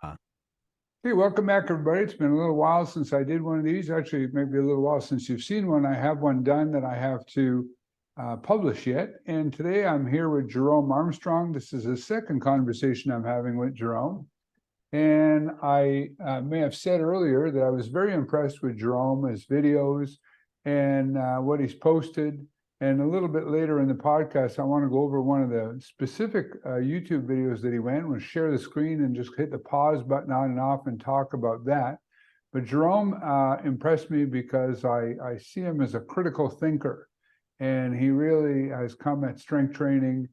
Uh, Hey, welcome back, everybody. It's been a little while since I did one of these. Actually, maybe a little while since you've seen one. I have one done that I have to publish yet. And today I'm here with Jerome Armstrong. This is the second conversation I'm having with Jerome. And I may have said earlier that I was very impressed with Jerome, his videos, and what he's posted. And a little bit later in the podcast, I want to go over one of the specific YouTube videos that he went. We'll share the screen and just hit the pause button on and off and talk about that. But Jerome impressed me because I see him as a critical thinker. And he really has come at strength training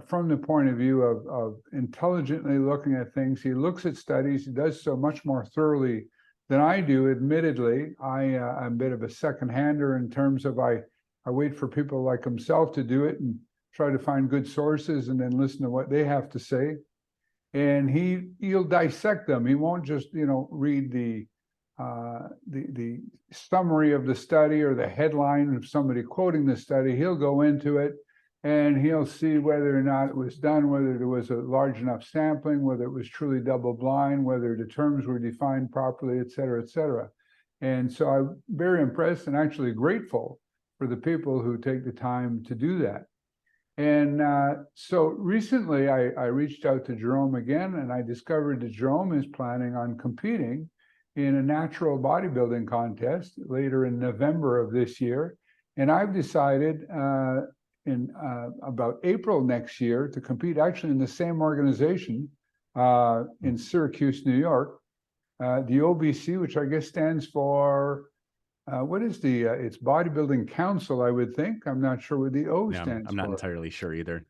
from the point of view of intelligently looking at things. He looks at studies. He does so much more thoroughly than I do. Admittedly, I'm a bit of a second-hander in terms of I wait for people like himself to do it and try to find good sources and then listen to what they have to say. And he'll dissect them. He won't just read the summary of the study or the headline of somebody quoting the study. He'll go into it and he'll see whether or not it was done, whether there was a large enough sampling, whether it was truly double blind, whether the terms were defined properly, et cetera, et cetera. And so I'm very impressed and actually grateful for the people who take the time to do that. And so recently I reached out to Jerome again, and I discovered that Jerome is planning on competing in a natural bodybuilding contest later in November of this year. And I've decided in about April next year to compete actually in the same organization in Syracuse, New York, the OBC, which I guess stands for what is it's Bodybuilding Council, I would think. I'm not sure what the O stands for. I'm not entirely sure either.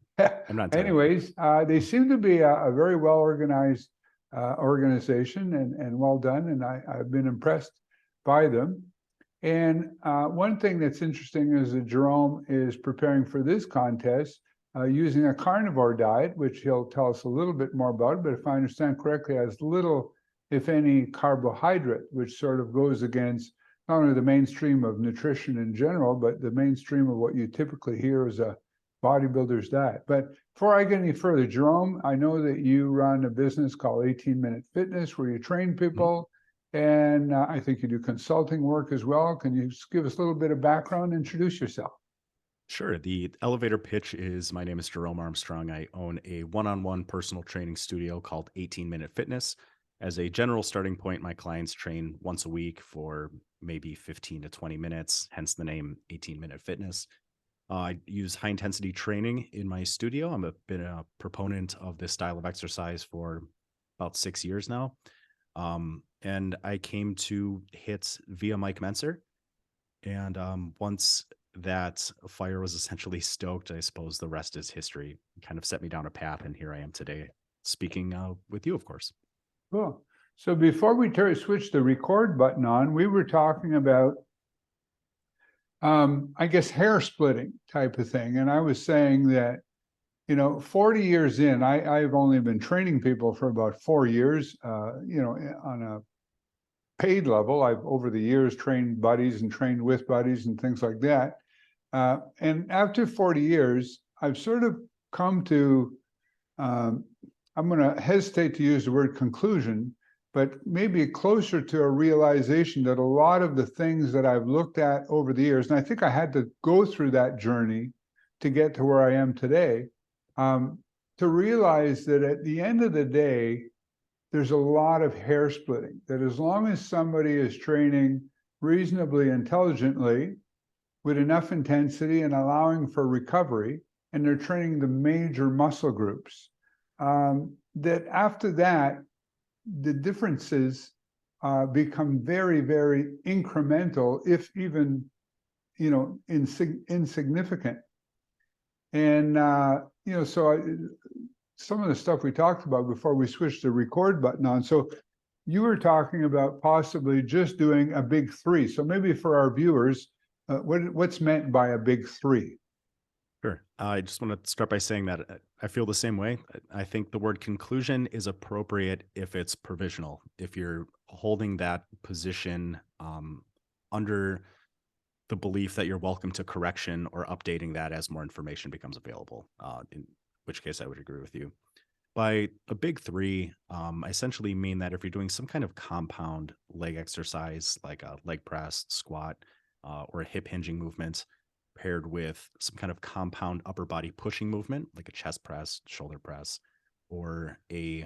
Anyways, they seem to be a very well-organized organization and well done, and I've been impressed by them. And one thing that's interesting is that Jerome is preparing for this contest using a carnivore diet, which he'll tell us a little bit more about, but if I understand correctly, has little, if any, carbohydrate, which sort of goes against not only the mainstream of nutrition in general, but the mainstream of what you typically hear as a bodybuilder's diet. But before I get any further, Jerome, I know that you run a business called 18-Minute Fitness where you train people, and I think you do consulting work as well. Can you just give us a little bit of background, introduce yourself? Sure. The elevator pitch is my name is Jerome Armstrong. I own a one-on-one personal training studio called 18-Minute Fitness. As a general starting point, my clients train once a week for maybe 15 to 20 minutes, hence the name 18-Minute Fitness. I use high intensity training in my studio. I've been a proponent of this style of exercise for about 6 years now. And I came to HIIT via Mike Menser. And once that fire was essentially stoked, I suppose the rest is history. It kind of set me down a path, and here I am today speaking with you, of course. Cool. So before we switch the record button on, we were talking about, I guess, hair splitting type of thing. And I was saying that, 40 years in, I've only been training people for about 4 years, on a paid level. I've over the years trained buddies and trained with buddies and things like that. And after 40 years, I've sort of come to, I'm going to hesitate to use the word conclusion, but maybe closer to a realization that a lot of the things that I've looked at over the years, and I think I had to go through that journey to get to where I am today, to realize that at the end of the day, there's a lot of hair splitting, that as long as somebody is training reasonably intelligently with enough intensity and allowing for recovery, and they're training the major muscle groups, that after that, the differences become very, very incremental, if even, insignificant. And, some of the stuff we talked about before we switched the record button on. So you were talking about possibly just doing a big three. So maybe for our viewers, what's meant by a big three? Sure. I just want to start by saying that I feel the same way. I think the word conclusion is appropriate if it's provisional, if you're holding that position under the belief that you're welcome to correction or updating that as more information becomes available, in which case I would agree with you. By a big three, I essentially mean that if you're doing some kind of compound leg exercise, like a leg press, squat, or a hip hinging movement, paired with some kind of compound upper body pushing movement, like a chest press, shoulder press, or a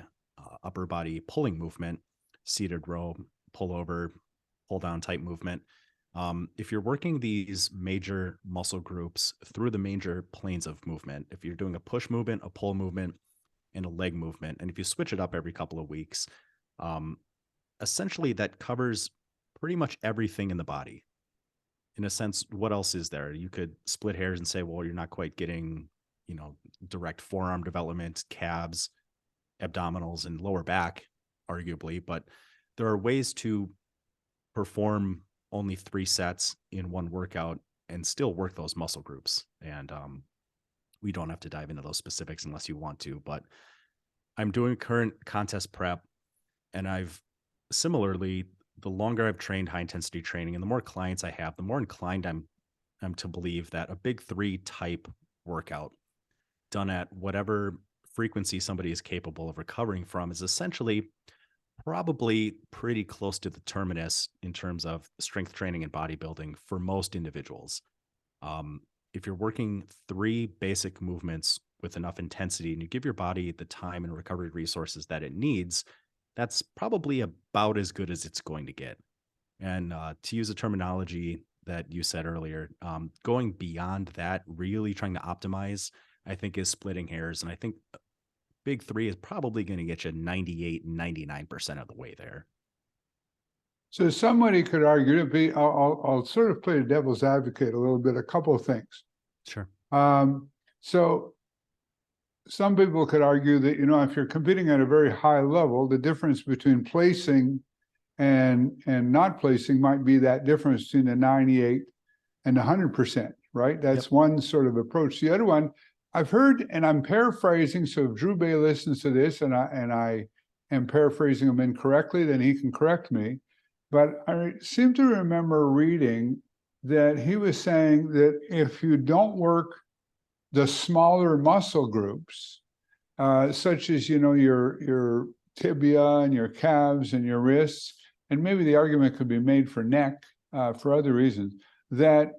upper body pulling movement, seated row, pull over, pull down type movement. If you're working these major muscle groups through the major planes of movement, if you're doing a push movement, a pull movement, and a leg movement. And if you switch it up every couple of weeks, um, essentially that covers pretty much everything in the body. In a sense, what else is there? You could split hairs and say, well, you're not quite getting, direct forearm development, calves, abdominals, and lower back, arguably, but there are ways to perform only 3 sets in one workout and still work those muscle groups. And we don't have to dive into those specifics unless you want to, but I'm doing current contest prep, and I've similarly, the longer I've trained high intensity training and the more clients I have, the more inclined I'm to believe that a big three type workout done at whatever frequency somebody is capable of recovering from is essentially probably pretty close to the terminus in terms of strength training and bodybuilding for most individuals. Um, if you're working three basic movements with enough intensity and you give your body the time and recovery resources that it needs, that's probably about as good as it's going to get. And to use a terminology that you said earlier, going beyond that, really trying to optimize, I think is splitting hairs. And I think big three is probably going to get you 98, 99% of the way there. So somebody could argue to be, I'll sort of play the devil's advocate a little bit, a couple of things. Sure. So some people could argue that, if you're competing at a very high level, the difference between placing and not placing might be that difference between the 98 and 100%, right? That's one sort of approach. The other one, I've heard, and I'm paraphrasing, so if Drew Bay listens to this and I am paraphrasing him incorrectly, then he can correct me. But I seem to remember reading that he was saying that if you don't work the smaller muscle groups, such as, your tibia and your calves and your wrists, and maybe the argument could be made for neck for other reasons, that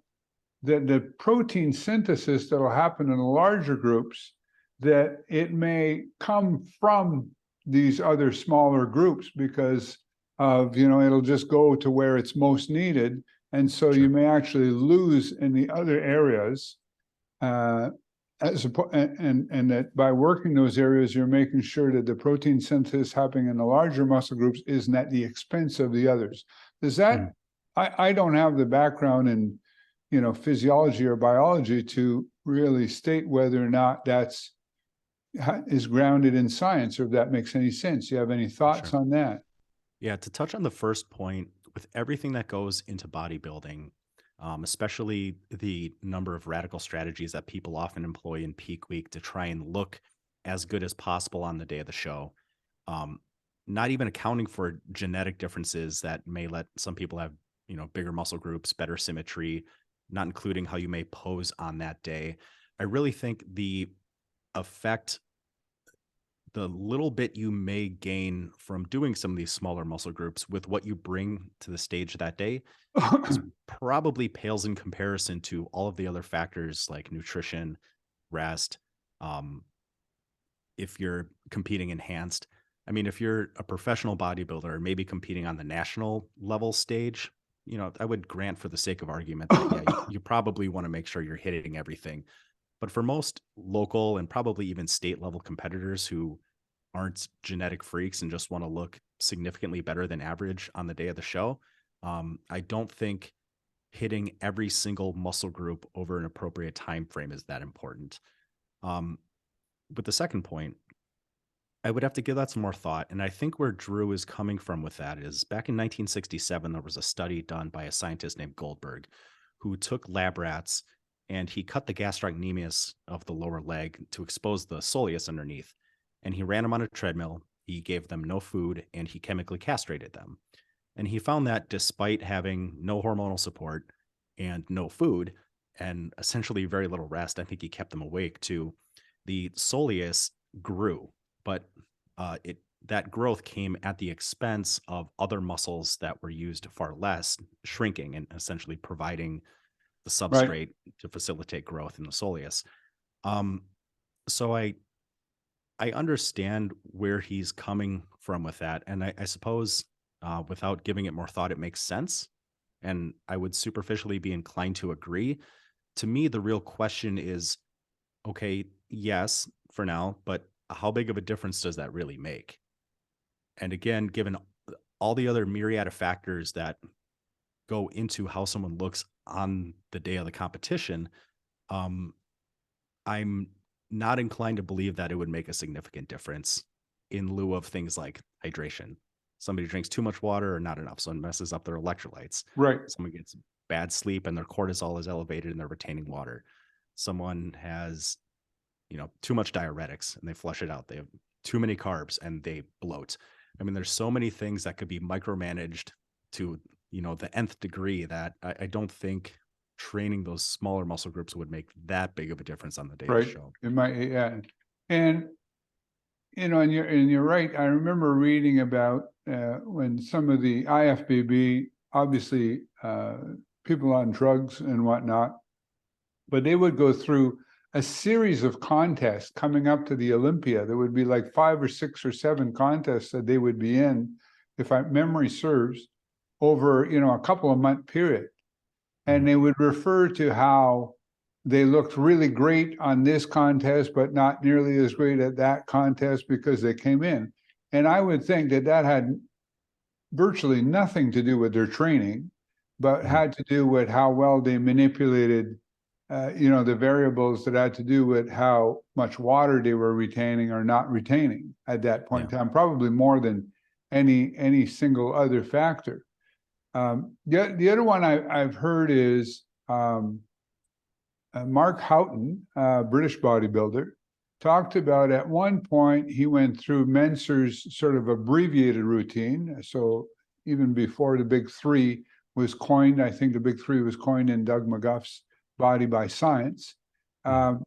the protein synthesis that will happen in the larger groups, that it may come from these other smaller groups because of, it'll just go to where it's most needed. And so you may actually lose in the other areas. And that by working those areas, you're making sure that the protein synthesis happening in the larger muscle groups isn't at the expense of the others. Does that, I don't have the background in, physiology or biology to really state whether or not that's is grounded in science, or if that makes any sense. You have any thoughts on that? Yeah, to touch on the first point, with everything that goes into bodybuilding, especially the number of radical strategies that people often employ in peak week to try and look as good as possible on the day of the show, not even accounting for genetic differences that may let some people have, bigger muscle groups, better symmetry, not including how you may pose on that day. I really think the effect, the little bit you may gain from doing some of these smaller muscle groups with what you bring to the stage that day is probably pales in comparison to all of the other factors like nutrition, rest. If you're competing enhanced, I mean, if you're a professional bodybuilder, maybe competing on the national level stage, I would grant for the sake of argument that, yeah, you probably want to make sure you're hitting everything. But for most local and probably even state level competitors who aren't genetic freaks and just want to look significantly better than average on the day of the show, I don't think hitting every single muscle group over an appropriate time frame is that important. With the second point, I would have to give that some more thought. And I think where Drew is coming from with that is back in 1967, there was a study done by a scientist named Goldberg who took lab rats and he cut the gastrocnemius of the lower leg to expose the soleus underneath. And he ran them on a treadmill. He gave them no food and he chemically castrated them. And he found that despite having no hormonal support and no food and essentially very little rest, I think he kept them awake too, the soleus grew. but that growth came at the expense of other muscles that were used far less, shrinking and essentially providing the Right. substrate to facilitate growth in the soleus. Um, so I understand where he's coming from with that, and I suppose without giving it more thought, it makes sense, and I would superficially be inclined to agree. To me, the real question is, okay, yes, for now, but how big of a difference does that really make? And again, given all the other myriad of factors that go into how someone looks on the day of the competition, um, I'm not inclined to believe that it would make a significant difference in lieu of things like hydration. Somebody drinks too much water or not enough, so it messes up their electrolytes. Right. Someone gets bad sleep and their cortisol is elevated and they're retaining water. Someone has, too much diuretics and they flush it out. They have too many carbs and they bloat. I mean, there's so many things that could be micromanaged to, the nth degree that I don't think training those smaller muscle groups would make that big of a difference on the day of the Right. show. It might, yeah. And and you're right. I remember reading about when some of the IFBB, obviously people on drugs and whatnot, but they would go through a series of contests coming up to the Olympia. There would be like 5 or 6 or 7 contests that they would be in, if my memory serves, over a couple of month period. And Mhm. they would refer to how they looked really great on this contest, but not nearly as great at that contest because they came in. And I would think that that had virtually nothing to do with their training, but Mhm. had to do with how well they manipulated, the variables that had to do with how much water they were retaining or not retaining at that point Yeah. in time, probably more than any single other factor. The other one I've heard is Mark Houghton, British bodybuilder, talked about at one point he went through Menser's sort of abbreviated routine. So even before the big three was coined, I think the big three was coined in Doug McGuff's Body by Science. Mhm.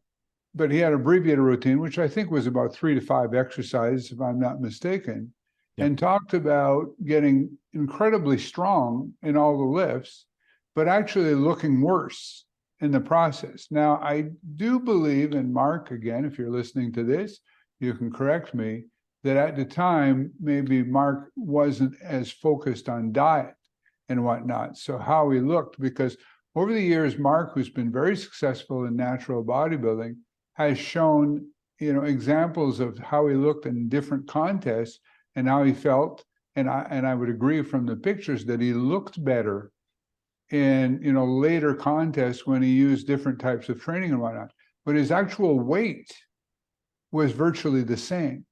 But he had an abbreviated routine, which I think was about 3 to 5 exercises, if I'm not mistaken, Yep. and talked about getting incredibly strong in all the lifts, but actually looking worse in the process. Now, I do believe, and Mark, again, if you're listening to this, you can correct me, that at the time, maybe Mark wasn't as focused on diet and whatnot. So how he looked, because over the years, Mark, who's been very successful in natural bodybuilding, has shown, examples of how he looked in different contests and how he felt. And I would agree from the pictures that he looked better in later contests when he used different types of training and whatnot. But his actual weight was virtually the same.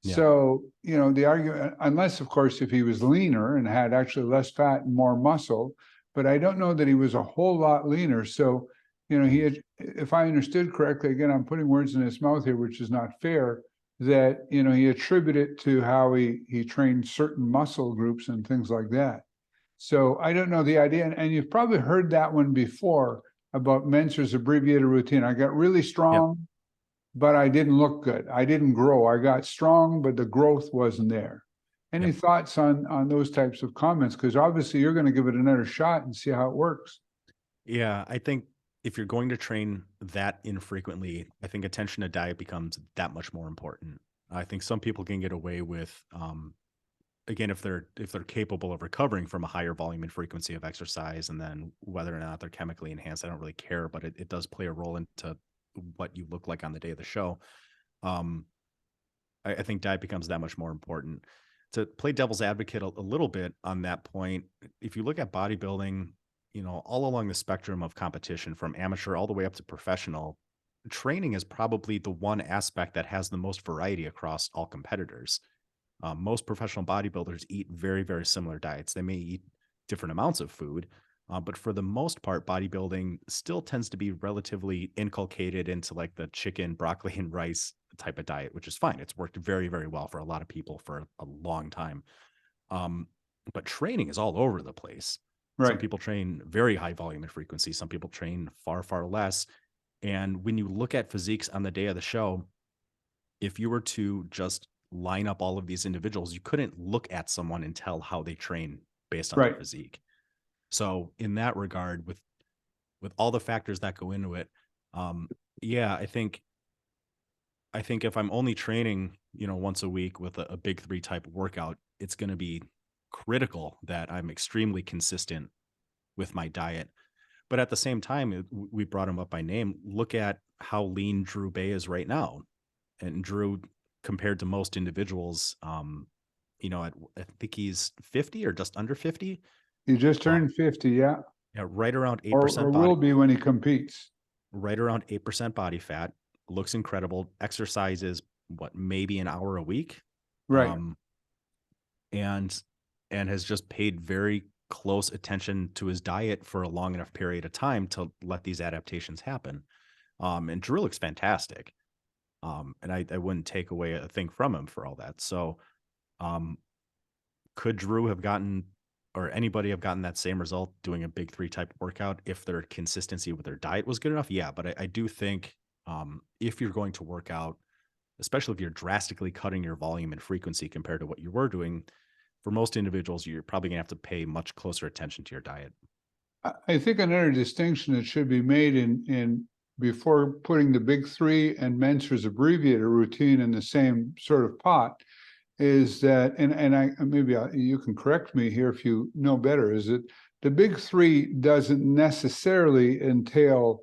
Yeah. So, the argument, unless of course if he was leaner and had actually less fat and more muscle, but I don't know that he was a whole lot leaner. So, he Mhm. had, if I understood correctly, again, I'm putting words in his mouth here, which is not fair, that he attributed it to how he trained certain muscle groups and things like that. So I don't know the idea, and you've probably heard that one before about Menser's abbreviated routine. I got really Yep. strong, but I didn't look good. I didn't grow. I got strong, but the growth wasn't there. Any Yep. thoughts on those types of comments? Because obviously you're going to give it another shot and see how it works. Yeah. I think if you're going to train that infrequently, I think attention to diet becomes that much more important. I think some people can get away with, again, if they're capable of recovering from a higher volume and frequency of exercise, and then whether or not they're chemically enhanced, I don't really care, but it does play a role into what you look like on the day of the show. Um, I think diet becomes that much more important. To play devil's advocate a little bit on that point, if you look at bodybuilding, all along the spectrum of competition from amateur all the way up to professional, training is probably the one aspect that has the most variety across all competitors. Most professional bodybuilders eat very, very similar diets. They may eat different amounts of food, but for the most part, bodybuilding still tends to be relatively inculcated into like the chicken, broccoli, and rice type of diet, which is fine. It's worked very, very well for a lot of people for a long time. Um, but training is all over the place. Some Right. people train very high volume and frequency. Some people train far, far less. And when you look at physiques on the day of the show, if you were to just line up all of these individuals, you couldn't look at someone and tell how they train based on their Right. physique. So in that regard, with all the factors that go into it, um, yeah, I think if I'm only training, once a week with a big three type workout, it's going to be critical that I'm extremely consistent with my diet. But at the same time, we brought him up by name. Look at how lean Drew Bay is right now, and Drew, compared to most individuals, I think he's 50 or just under 50. He just Um, turned 50, yeah, yeah, right around eight or percent will body, be when he competes. right around 8% body fat. Looks incredible. Exercises what, maybe an hour a week, Right. um, and has just paid very close attention to his diet for a long enough period of time to let these adaptations happen. And Drew looks fantastic. And I wouldn't take away a thing from him for all that. So, um, could Drew have gotten, or anybody have gotten that same result doing a big three type workout if their consistency with their diet was good enough? Yeah, but I do think if you're going to work out, especially if you're drastically cutting your volume and frequency compared to what you were doing, for most individuals, you're probably going to have to pay much closer attention to your diet. I think another distinction that should be made in before putting the big three and Menser's abbreviated routine in the same sort of pot is that, and you can correct me here if you know better, is that the big three doesn't necessarily entail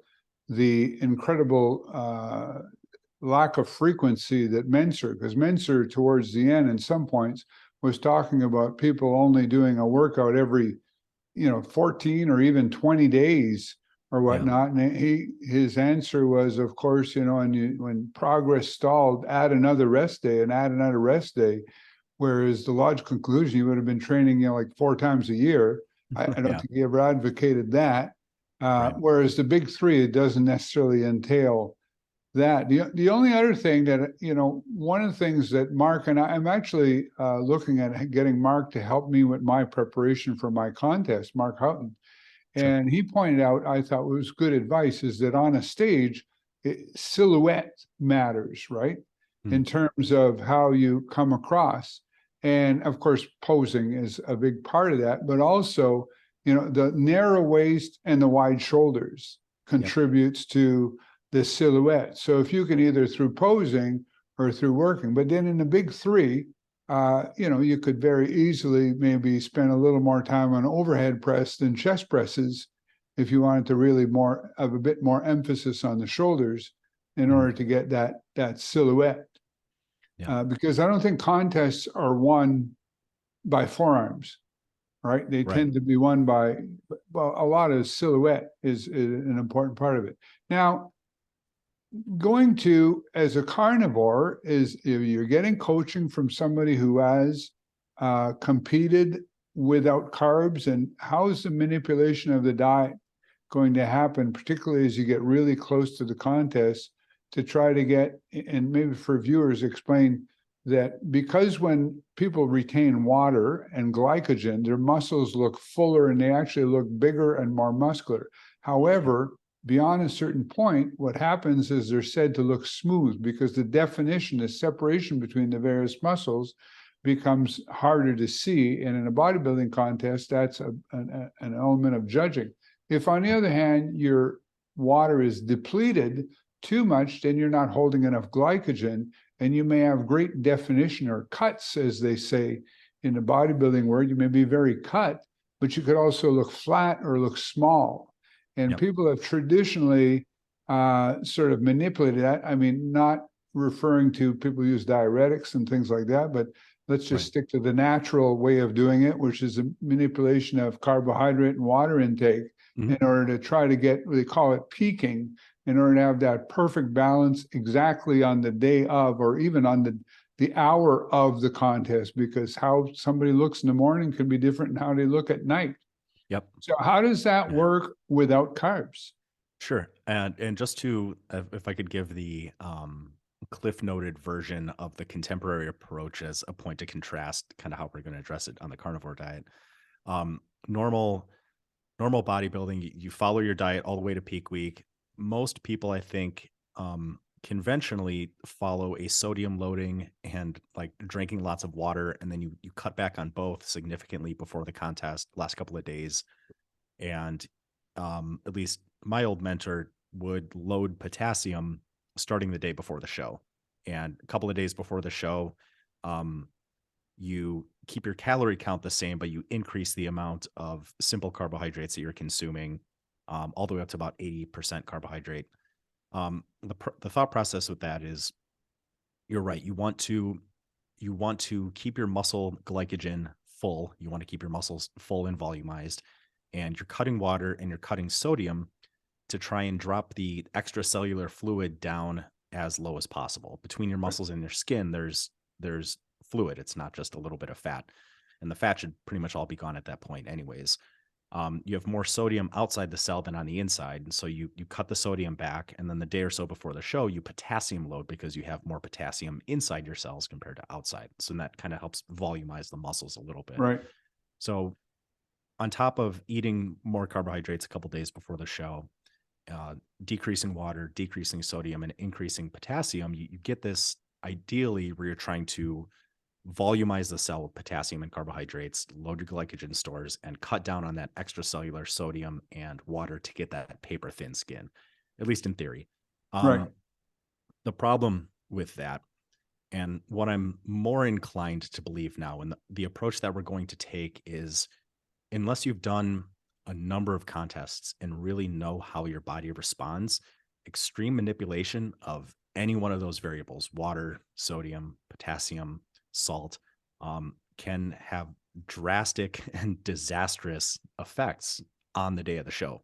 the incredible lack of frequency that Menser, because Menser towards the end, in some points, was talking about people only doing a workout every 14 or even 20 days or Yeah. whatnot. And his answer was, of course, and when progress stalled, add another rest day and add another rest day. Whereas the logical conclusion, you would have been training, like 4 times a year. I don't Yeah. think he ever advocated that. Right. Whereas the big three, it doesn't necessarily entail that. The only other thing that, one of the things that Mark and I'm actually looking at getting Mark to help me with my preparation for my contest, Mark Houghton. Sure. And he pointed out, I thought was good advice, is that on a stage, silhouette matters, right? Mm. In terms of how you come across. And of course, posing is a big part of that, but also, the narrow waist and the wide shoulders Yep. contributes to the silhouette. So if you can either through posing or through working, but then in the big three, you could very easily maybe spend a little more time on overhead press than chest presses if you wanted to really more of a bit more emphasis on the shoulders in Mhm. order to get that silhouette. Yep. Because I don't think contests are won by forearms, right? They Right. tend to be won by, well, a lot of silhouette is an important part of it. Now, going to as a carnivore is if you're getting coaching from somebody who has competed without carbs, and how is the manipulation of the diet going to happen, particularly as you get really close to the contest, to try to get, and maybe for viewers explain that, because when people retain water and glycogen, their muscles look fuller and they actually look bigger and more muscular. Yep. However, beyond a certain point, what happens is they're said to look smooth because the definition, the separation between the various muscles becomes harder to see. And in a bodybuilding contest, that's an element of judging. If, on the other hand, your water is depleted too much, then you're not holding enough glycogen, and you may have great definition or cuts, as they say in the bodybuilding word. You may be very cut, but you could also look flat or look small. And Yep. people have traditionally sort of manipulated that. I mean, not referring to people who use diuretics and things like that, but let's just Right. stick to the natural way of doing it, which is a manipulation of carbohydrate and water intake Mhm. in order to try to get, they call it peaking, in order to have that perfect balance exactly on the day of, or even on the hour of the contest, because how somebody looks in the morning could be different than how they look at night. Yep. So how does that work without carbs? Sure. And just to, if I could give the cliff noted version of the contemporary approach as a point to contrast kind of how we're going to address it on the carnivore diet. Um, normal normal bodybuilding, you follow your diet all the way to peak week. Most people, I think, conventionally follow a sodium loading and like drinking lots of water, and then you cut back on both significantly before the contest last couple of days. And at least my old mentor would load potassium starting the day before the show, and a couple of days before the show, um, you keep your calorie count the same, but you increase the amount of simple carbohydrates that you're consuming, all the way up to about 80% carbohydrate. The thought process with that is, you're right. You want to keep your muscle glycogen full. You want to keep your muscles full and volumized, and you're cutting water and you're cutting sodium to try and drop the extracellular fluid down as low as possible. Between your muscles and your skin, there's fluid. It's not just a little bit of fat, and the fat should pretty much all be gone at that point, anyways. You have more sodium outside the cell than on the inside, and so you cut the sodium back, and then the day or so before the show, you potassium load because you have more potassium inside your cells compared to outside. So that kind of helps volumize the muscles a little bit. Right. So on top of eating more carbohydrates a couple days before the show, decreasing water, decreasing sodium, and increasing potassium, you get this ideally where you're trying to volumize the cell with potassium and carbohydrates, load your glycogen stores, and cut down on that extracellular sodium and water to get that paper thin skin, at least in theory. Right. The problem with that, and what I'm more inclined to believe now, and the approach that we're going to take is, unless you've done a number of contests and really know how your body responds, extreme manipulation of any one of those variables, water, sodium, potassium, salt, can have drastic and disastrous effects on the day of the show.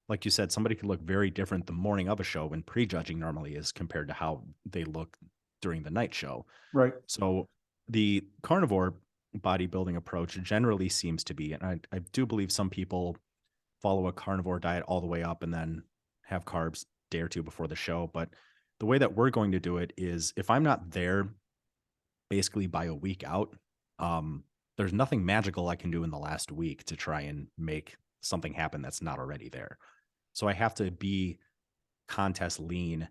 Like you said, somebody could look very different the morning of a show when prejudging normally is compared to how they look during the night show. Right. So the carnivore bodybuilding approach generally seems to be, and I do believe some people follow a carnivore diet all the way up and then have carbs day or two before the show. But the way that we're going to do it is, if I'm not there basically by a week out, there's nothing magical I can do in the last week to try and make something happen that's not already there. So I have to be contest lean,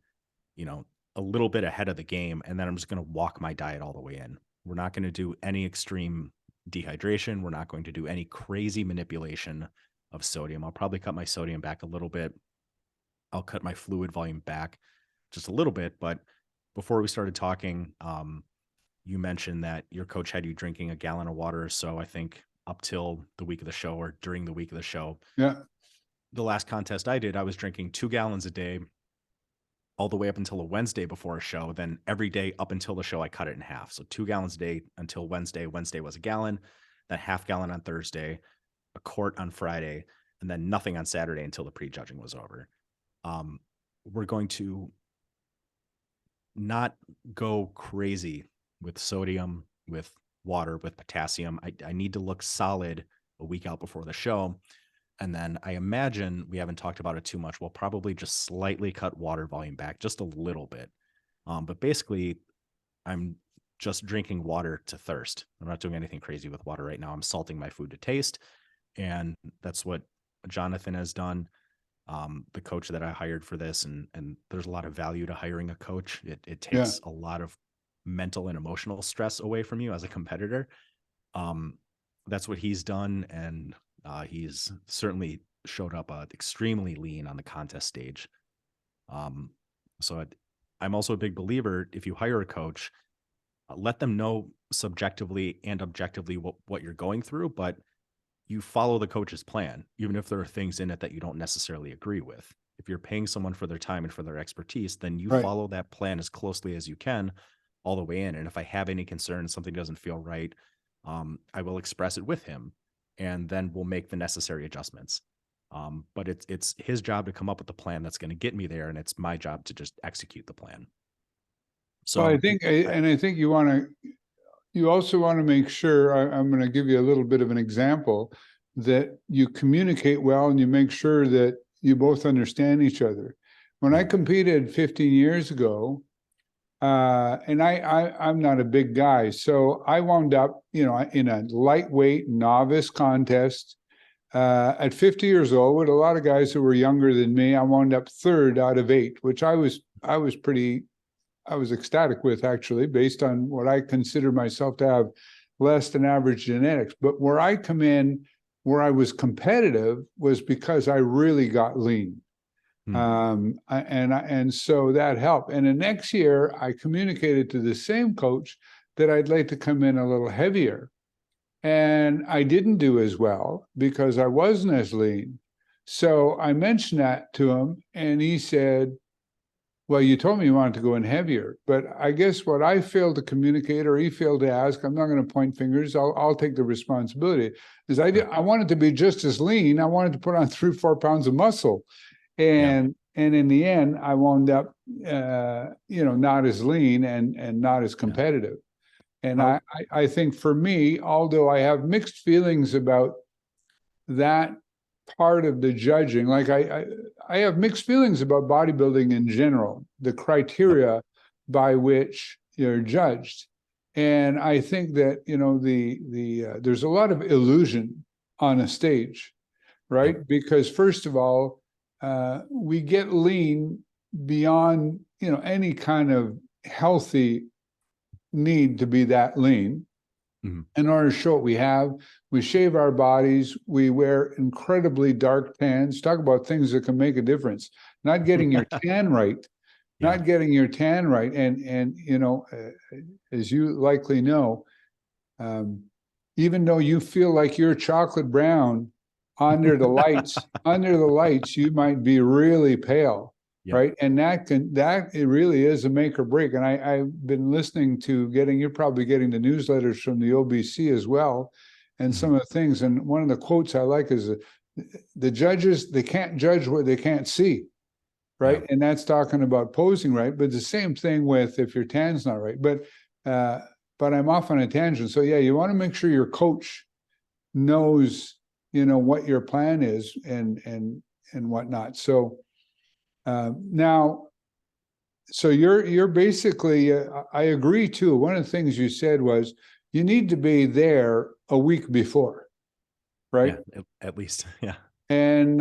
a little bit ahead of the game, and then I'm just going to walk my diet all the way in. We're not going to do any extreme dehydration. We're not going to do any crazy manipulation of sodium. I'll probably cut my sodium back a little bit. I'll cut my fluid volume back just a little bit. But before we started talking, you mentioned that your coach had you drinking a gallon of water or so, I think, up till the week of the show or during the week of the show. Yeah. The last contest I did, I was drinking 2 gallons a day all the way up until a Wednesday before a show. Then every day up until the show, I cut it in half. So 2 gallons a day until Wednesday. Wednesday was a gallon, then half gallon on Thursday, a quart on Friday, and then nothing on Saturday until the prejudging was over. We're going to not go crazy with sodium, with water, with potassium. I need to look solid a week out before the show. And then I imagine, we haven't talked about it too much, we'll probably just slightly cut water volume back just a little bit. But basically, I'm just drinking water to thirst. I'm not doing anything crazy with water right now. I'm salting my food to taste. And that's what Jonathan has done, the coach that I hired for this. And there's a lot of value to hiring a coach. It takes a lot of mental and emotional stress away from you as a competitor. That's what he's done. And he's certainly showed up extremely lean on the contest stage. So I'm also a big believer, if you hire a coach, let them know subjectively and objectively what you're going through, but you follow the coach's plan, even if there are things in it that you don't necessarily agree with. If you're paying someone for their time and for their expertise, then you follow that plan as closely as you can all the way in. And if I have any concerns, something doesn't feel right, I will express it with him, and then we'll make the necessary adjustments. But it's his job to come up with the plan that's going to get me there, and it's my job to just execute the plan. So I think you also want to make sure, I'm going to give you a little bit of an example, that you communicate well and you make sure that you both understand each other. When I competed 15 years ago, and I'm not a big guy, so I wound up, in a lightweight novice contest at 50 years old with a lot of guys who were younger than me. I wound up 3rd out of 8, which I was pretty I was ecstatic with, actually, based on what I consider myself to have less than average genetics. But where I come in, where I was competitive, was because I really got lean. And so that helped. And the next year, I communicated to the same coach that I'd like to come in a little heavier. And I didn't do as well because I wasn't as lean. So I mentioned that to him, and he said, well, you told me you wanted to go in heavier, but I guess what I failed to communicate, or he failed to ask, I'm not going to point fingers, I'll take the responsibility, is I wanted to be just as lean. I wanted to put on 3-4 pounds of muscle. And in the end, I wound up, not as lean and not as competitive. And I think for me, although I have mixed feelings about that part of the judging, like I have mixed feelings about bodybuilding in general, the criteria by which you're judged. And I think that, there's a lot of illusion on a stage, right? Because first of all, we get lean beyond, any kind of healthy need to be that lean. In order to show what we have, we shave our bodies, we wear incredibly dark tans. Talk about things that can make a difference. Not getting your tan right, not getting your tan right. And as you likely know, even though you feel like you're chocolate brown under the lights, you might be really pale. Right. And it really is a make or break. And I've been listening to you're probably getting the newsletters from the OBC as well, and some of the things. And one of the quotes I like is the judges, they can't judge what they can't see. Right. And that's talking about posing right. But the same thing with if your tan's not right. But I'm off on a tangent. So you want to make sure your coach knows, what your plan is and whatnot. So now, so you're basically, I agree too. One of the things you said was you need to be there a week before, right? Yeah, at least, And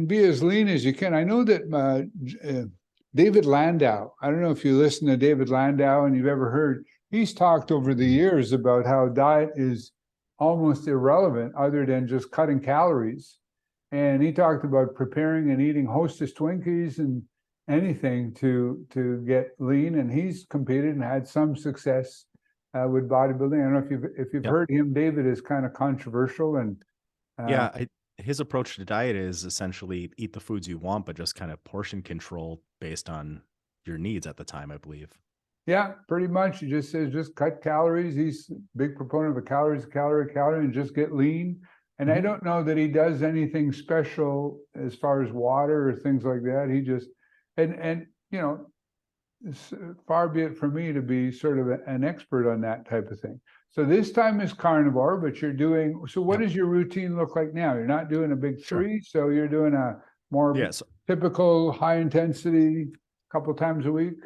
be as lean as you can. I know that David Landau, I don't know if you listen to David Landau and you've ever heard, he's talked over the years about how diet is almost irrelevant other than just cutting calories. And he talked about preparing and eating Hostess Twinkies and anything to get lean. And he's competed and had some success with bodybuilding. I don't know if you've heard him. David is kind of controversial and his approach to diet is essentially eat the foods you want, but just kind of portion control based on your needs at the time, I believe. Yeah, pretty much. He just says just cut calories. He's a big proponent of calorie, and just get lean. And I don't know that he does anything special as far as water or things like that. He just, far be it from me to be sort of an expert on that type of thing. So this time is carnivore, but you're doing, so what does your routine look like now? You're not doing a big three, so you're doing a more typical high intensity couple times a week?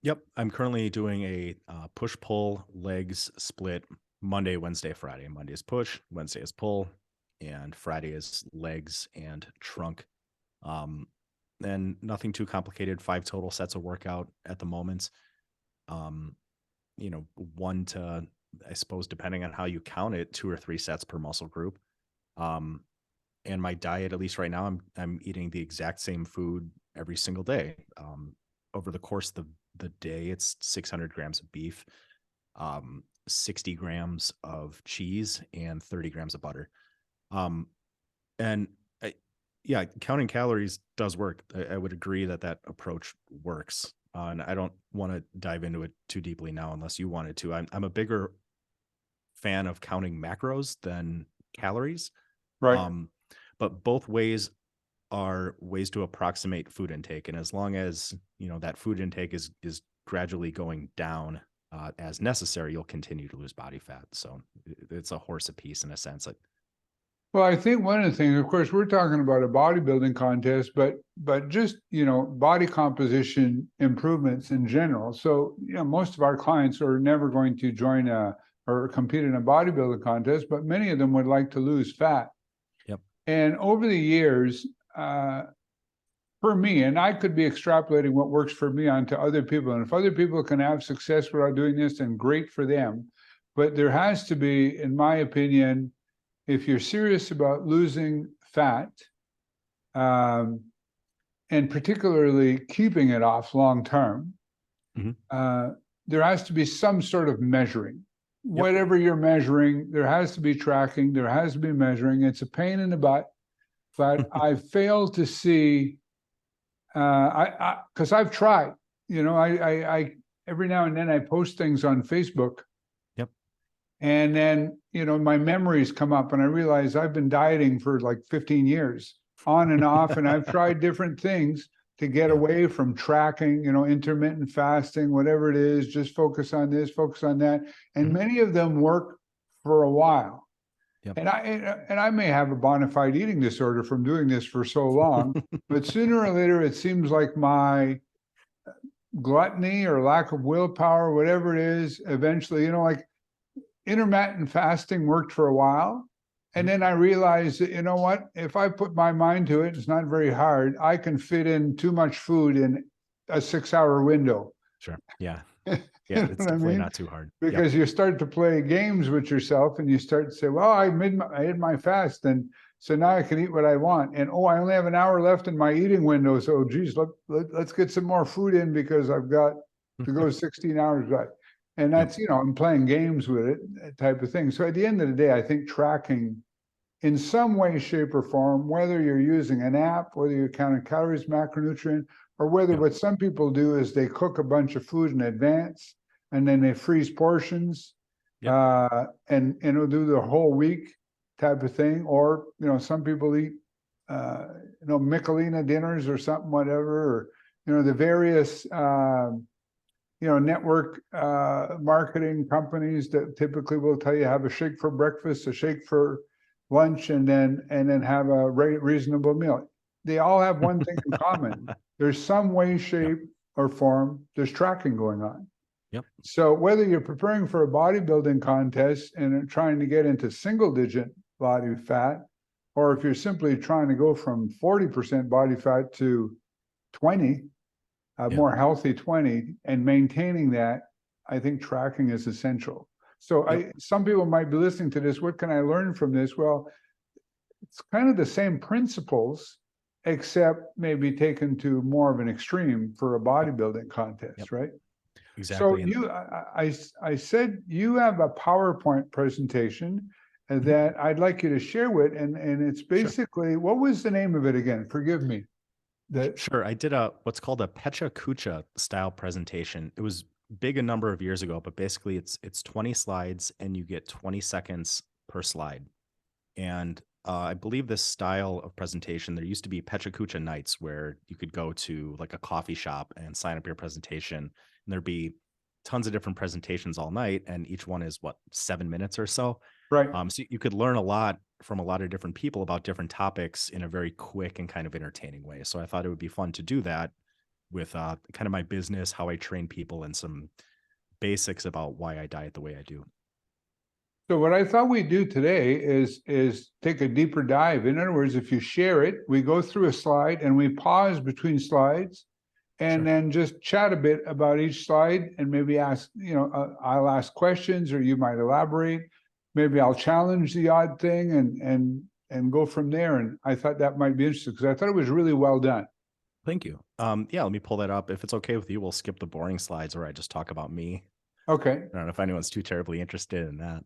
Yep. I'm currently doing a push-pull legs split Monday, Wednesday, Friday. Monday is push, Wednesday is pull, and Friday is legs and trunk. And nothing too complicated. 5 total sets of workout at the moment. 1 to, I suppose, depending on how you count it, 2 or 3 sets per muscle group. And my diet, at least right now, I'm eating the exact same food every single day. Over the course of the day, it's 600 grams of beef, 60 grams of cheese, and 30 grams of butter. Counting calories does work. I would agree that approach works. And I don't want to dive into it too deeply now, unless you wanted to. I'm a bigger fan of counting macros than calories. Right. But both ways are ways to approximate food intake. And as long as, that food intake is gradually going down as necessary, you'll continue to lose body fat. So it's a horse apiece in a sense. Well, I think one of the things, of course, we're talking about a bodybuilding contest, but just, body composition improvements in general. So, most of our clients are never going to join or compete in a bodybuilding contest, but many of them would like to lose fat. Yep. And over the years, for me, and I could be extrapolating what works for me onto other people. And if other people can have success without doing this, then great for them. But there has to be, in my opinion, if you're serious about losing fat, and particularly keeping it off long term, there has to be some sort of measuring. Yep. Whatever you're measuring, there has to be tracking, there has to be measuring. It's a pain in the butt, but I fail to see, because I've tried, I every now and then I post things on Facebook. Yep. And then, my memories come up and I realize I've been dieting for like 15 years on and off, and I've tried different things to get away from tracking, intermittent fasting, whatever it is, just focus on this, focus on that. And many of them work for a while. Yep. And I may have a bona fide eating disorder from doing this for so long, but sooner or later, it seems like my gluttony or lack of willpower, whatever it is, eventually, like intermittent fasting worked for a while. And then I realized that, what, if I put my mind to it, it's not very hard. I can fit in too much food in a 6-hour window. Sure. Yeah. Yeah. It's definitely not too hard. Because you start to play games with yourself and you start to say, well, I hit my fast. And so now I can eat what I want. And, I only have an hour left in my eating window. So, geez, let's get some more food in because I've got to go 16 hours. Right. And that's, I'm playing games with it, type of thing. So at the end of the day, I think tracking in some way, shape, or form, whether you're using an app, whether you're counting calories, macronutrient, or whether what some people do is they cook a bunch of food in advance and then they freeze portions and it'll do the whole week type of thing. Or, some people eat, Michelina dinners or something, whatever, or, the various, network marketing companies that typically will tell you have a shake for breakfast, a shake for lunch, and then have a reasonable meal. They all have one thing in common. There's some way, shape, or form, there's tracking going on. Yep. So whether you're preparing for a bodybuilding contest and trying to get into single-digit body fat, or if you're simply trying to go from 40% body fat to 20, more healthy 20, and maintaining that, I think tracking is essential. So some people might be listening to this. What can I learn from this? Well, it's kind of the same principles, except maybe taken to more of an extreme for a bodybuilding contest, right? Exactly. So I said you have a PowerPoint presentation that I'd like you to share with, and it's basically, what was the name of it again? Forgive me. Sure. I did what's called a Pecha Kucha style presentation. It was big a number of years ago, but basically it's 20 slides and you get 20 seconds per slide. And I believe this style of presentation, there used to be Pecha Kucha nights where you could go to like a coffee shop and sign up your presentation, and there'd be tons of different presentations all night. And each one is 7 minutes or so. Right. So you could learn a lot from a lot of different people about different topics in a very quick and kind of entertaining way. So I thought it would be fun to do that with kind of my business, how I train people, and some basics about why I diet the way I do. So what I thought we'd do today is take a deeper dive. In other words, if you share it, we go through a slide and we pause between slides and then just chat a bit about each slide and maybe ask, I'll ask questions or you might elaborate. Maybe I'll challenge the odd thing and go from there. And I thought that might be interesting because I thought it was really well done. Thank you. Let me pull that up. If it's okay with you, we'll skip the boring slides where I just talk about me. Okay. I don't know if anyone's too terribly interested in that.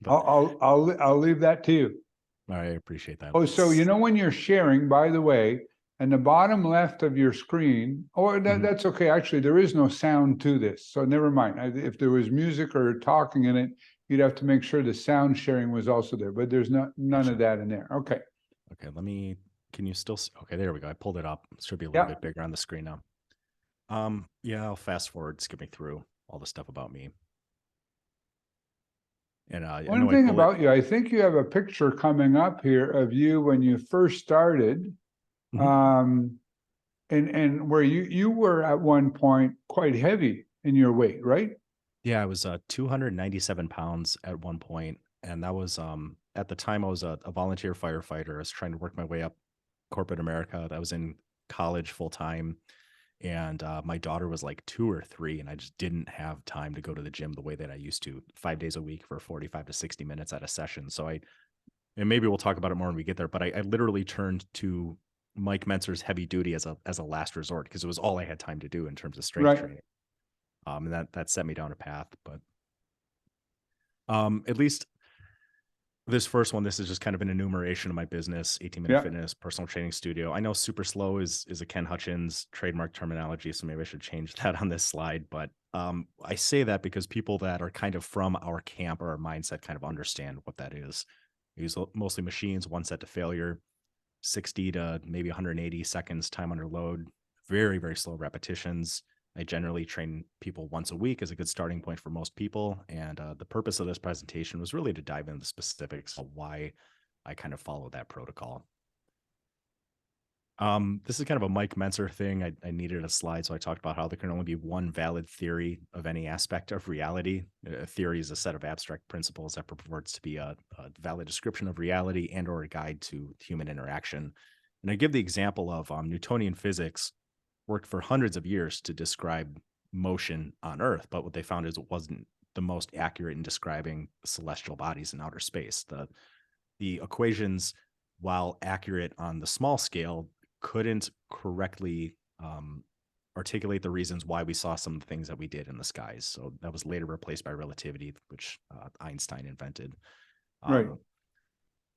I'll leave that to you. All right, I appreciate that. Oh, so when you're sharing, by the way, and the bottom left of your screen, that's okay. Actually, there is no sound to this, so never mind. If there was music or talking in it, you'd have to make sure the sound sharing was also there, but there's none of that in there. Okay. Okay, can you still see? Okay, there we go. I pulled it up. It should be a little bit bigger on the screen now. I'll fast forward, skipping through all the stuff about me. And one thing about you, I think you have a picture coming up here of you when you first started, and where you were at one point quite heavy in your weight, right? Yeah, I was 297 pounds at one point, and that was at the time I was a volunteer firefighter. I was trying to work my way up corporate America. I was in college full time, and my daughter was like 2 or 3, and I just didn't have time to go to the gym the way that I used to, 5 days a week for 45 to 60 minutes at a session. So and maybe we'll talk about it more when we get there, but I literally turned to Mike Mentzer's heavy duty as a last resort because it was all I had time to do in terms of strength Right. training. And that set me down a path. But at least this first one, this is just kind of an enumeration of my business, 18-minute Yeah. fitness, personal training studio. I know super slow is a Ken Hutchins trademark terminology, so maybe I should change that on this slide. But I say that because people that are kind of from our camp or our mindset kind of understand what that is. We use mostly machines, one set to failure, 60 to maybe 180 seconds time under load, very, very slow repetitions. I generally train people once a week as a good starting point for most people. And the purpose of this presentation was really to dive into the specifics of why I kind of follow that protocol. This is kind of a Mike Mentzer thing. I needed a slide, so I talked about how there can only be one valid theory of any aspect of reality. A theory is a set of abstract principles that purports to be a valid description of reality and or a guide to human interaction. And I give the example of Newtonian physics worked for hundreds of years to describe motion on Earth, but what they found is it wasn't the most accurate in describing celestial bodies in outer space. The equations, while accurate on the small scale, couldn't correctly articulate the reasons why we saw some of the things that we did in the skies. So that was later replaced by relativity, which Einstein invented. Right.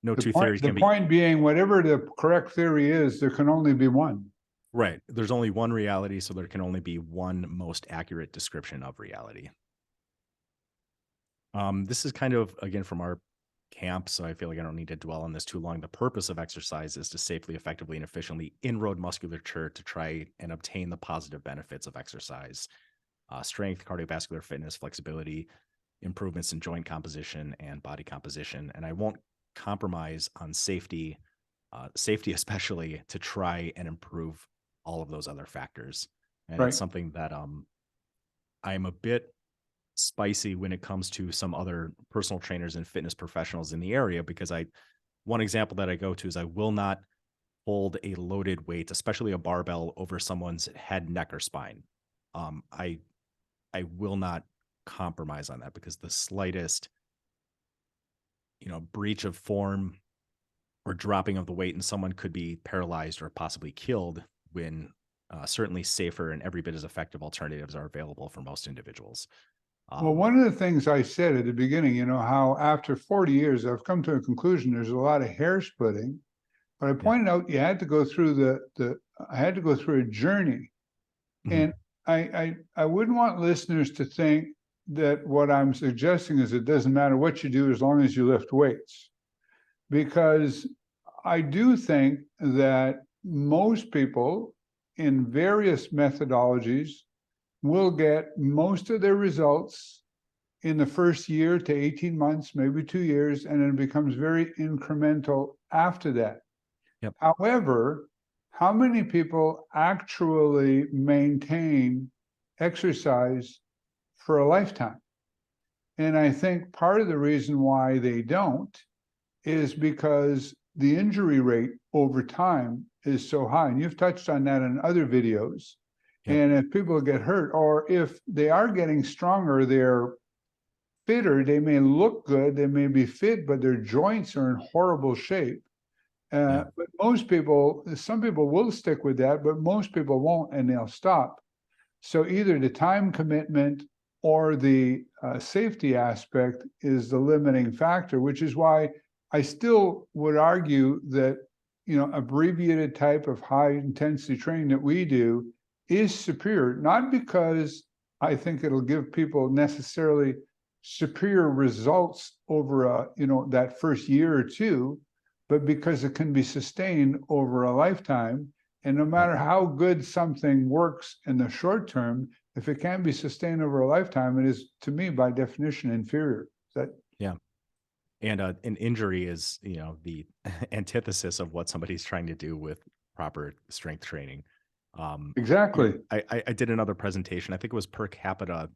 No two theories The can be point being, whatever the correct theory is, there can only be one. right. There's only one reality, so there can only be one most accurate description of reality. This is kind of, again, from our camp, so I feel like I don't need to dwell on this too long. The purpose of exercise is to safely, effectively, and efficiently inroad musculature to try and obtain the positive benefits of exercise. Strength, cardiovascular fitness, flexibility, improvements in joint composition and body composition. And I won't compromise on safety, safety especially, to try and improve all of those other factors. And Right. it's something that I'm a bit spicy when it comes to some other personal trainers and fitness professionals in the area, because one example that I go to is I will not hold a loaded weight, especially a barbell, over someone's head, neck, or spine. I will not compromise on that because the slightest, breach of form or dropping of the weight, and someone could be paralyzed or possibly killed when certainly safer and every bit as effective alternatives are available for most individuals. Well, one of the things I said at the beginning, how after 40 years, I've come to a conclusion there's a lot of hair splitting, but I pointed out you had to go through I had to go through a journey. Mhm. And I wouldn't want listeners to think that what I'm suggesting is it doesn't matter what you do as long as you lift weights. Because I do think that most people in various methodologies will get most of their results in the first year to 18 months, maybe 2 years, and it becomes very incremental after that. Yep. However, how many people actually maintain exercise for a lifetime? And I think part of the reason why they don't is because the injury rate over time is so high. And you've touched on that in other videos. Yep. And if people get hurt, or if they are getting stronger, they're fitter, they may look good, they may be fit, but their joints are in horrible shape. But most people, some people will stick with that, but most people won't, and they'll stop. So either the time commitment or the safety aspect is the limiting factor, which is why I still would argue that, abbreviated type of high intensity training that we do is superior, not because I think it'll give people necessarily superior results over that first year or two, but because it can be sustained over a lifetime. And no matter how good something works in the short term, if it can't be sustained over a lifetime, it is, to me, by definition, inferior. Yeah. And an injury is, the antithesis of what somebody's trying to do with proper strength training. Exactly. I did another presentation. I think it was per capita,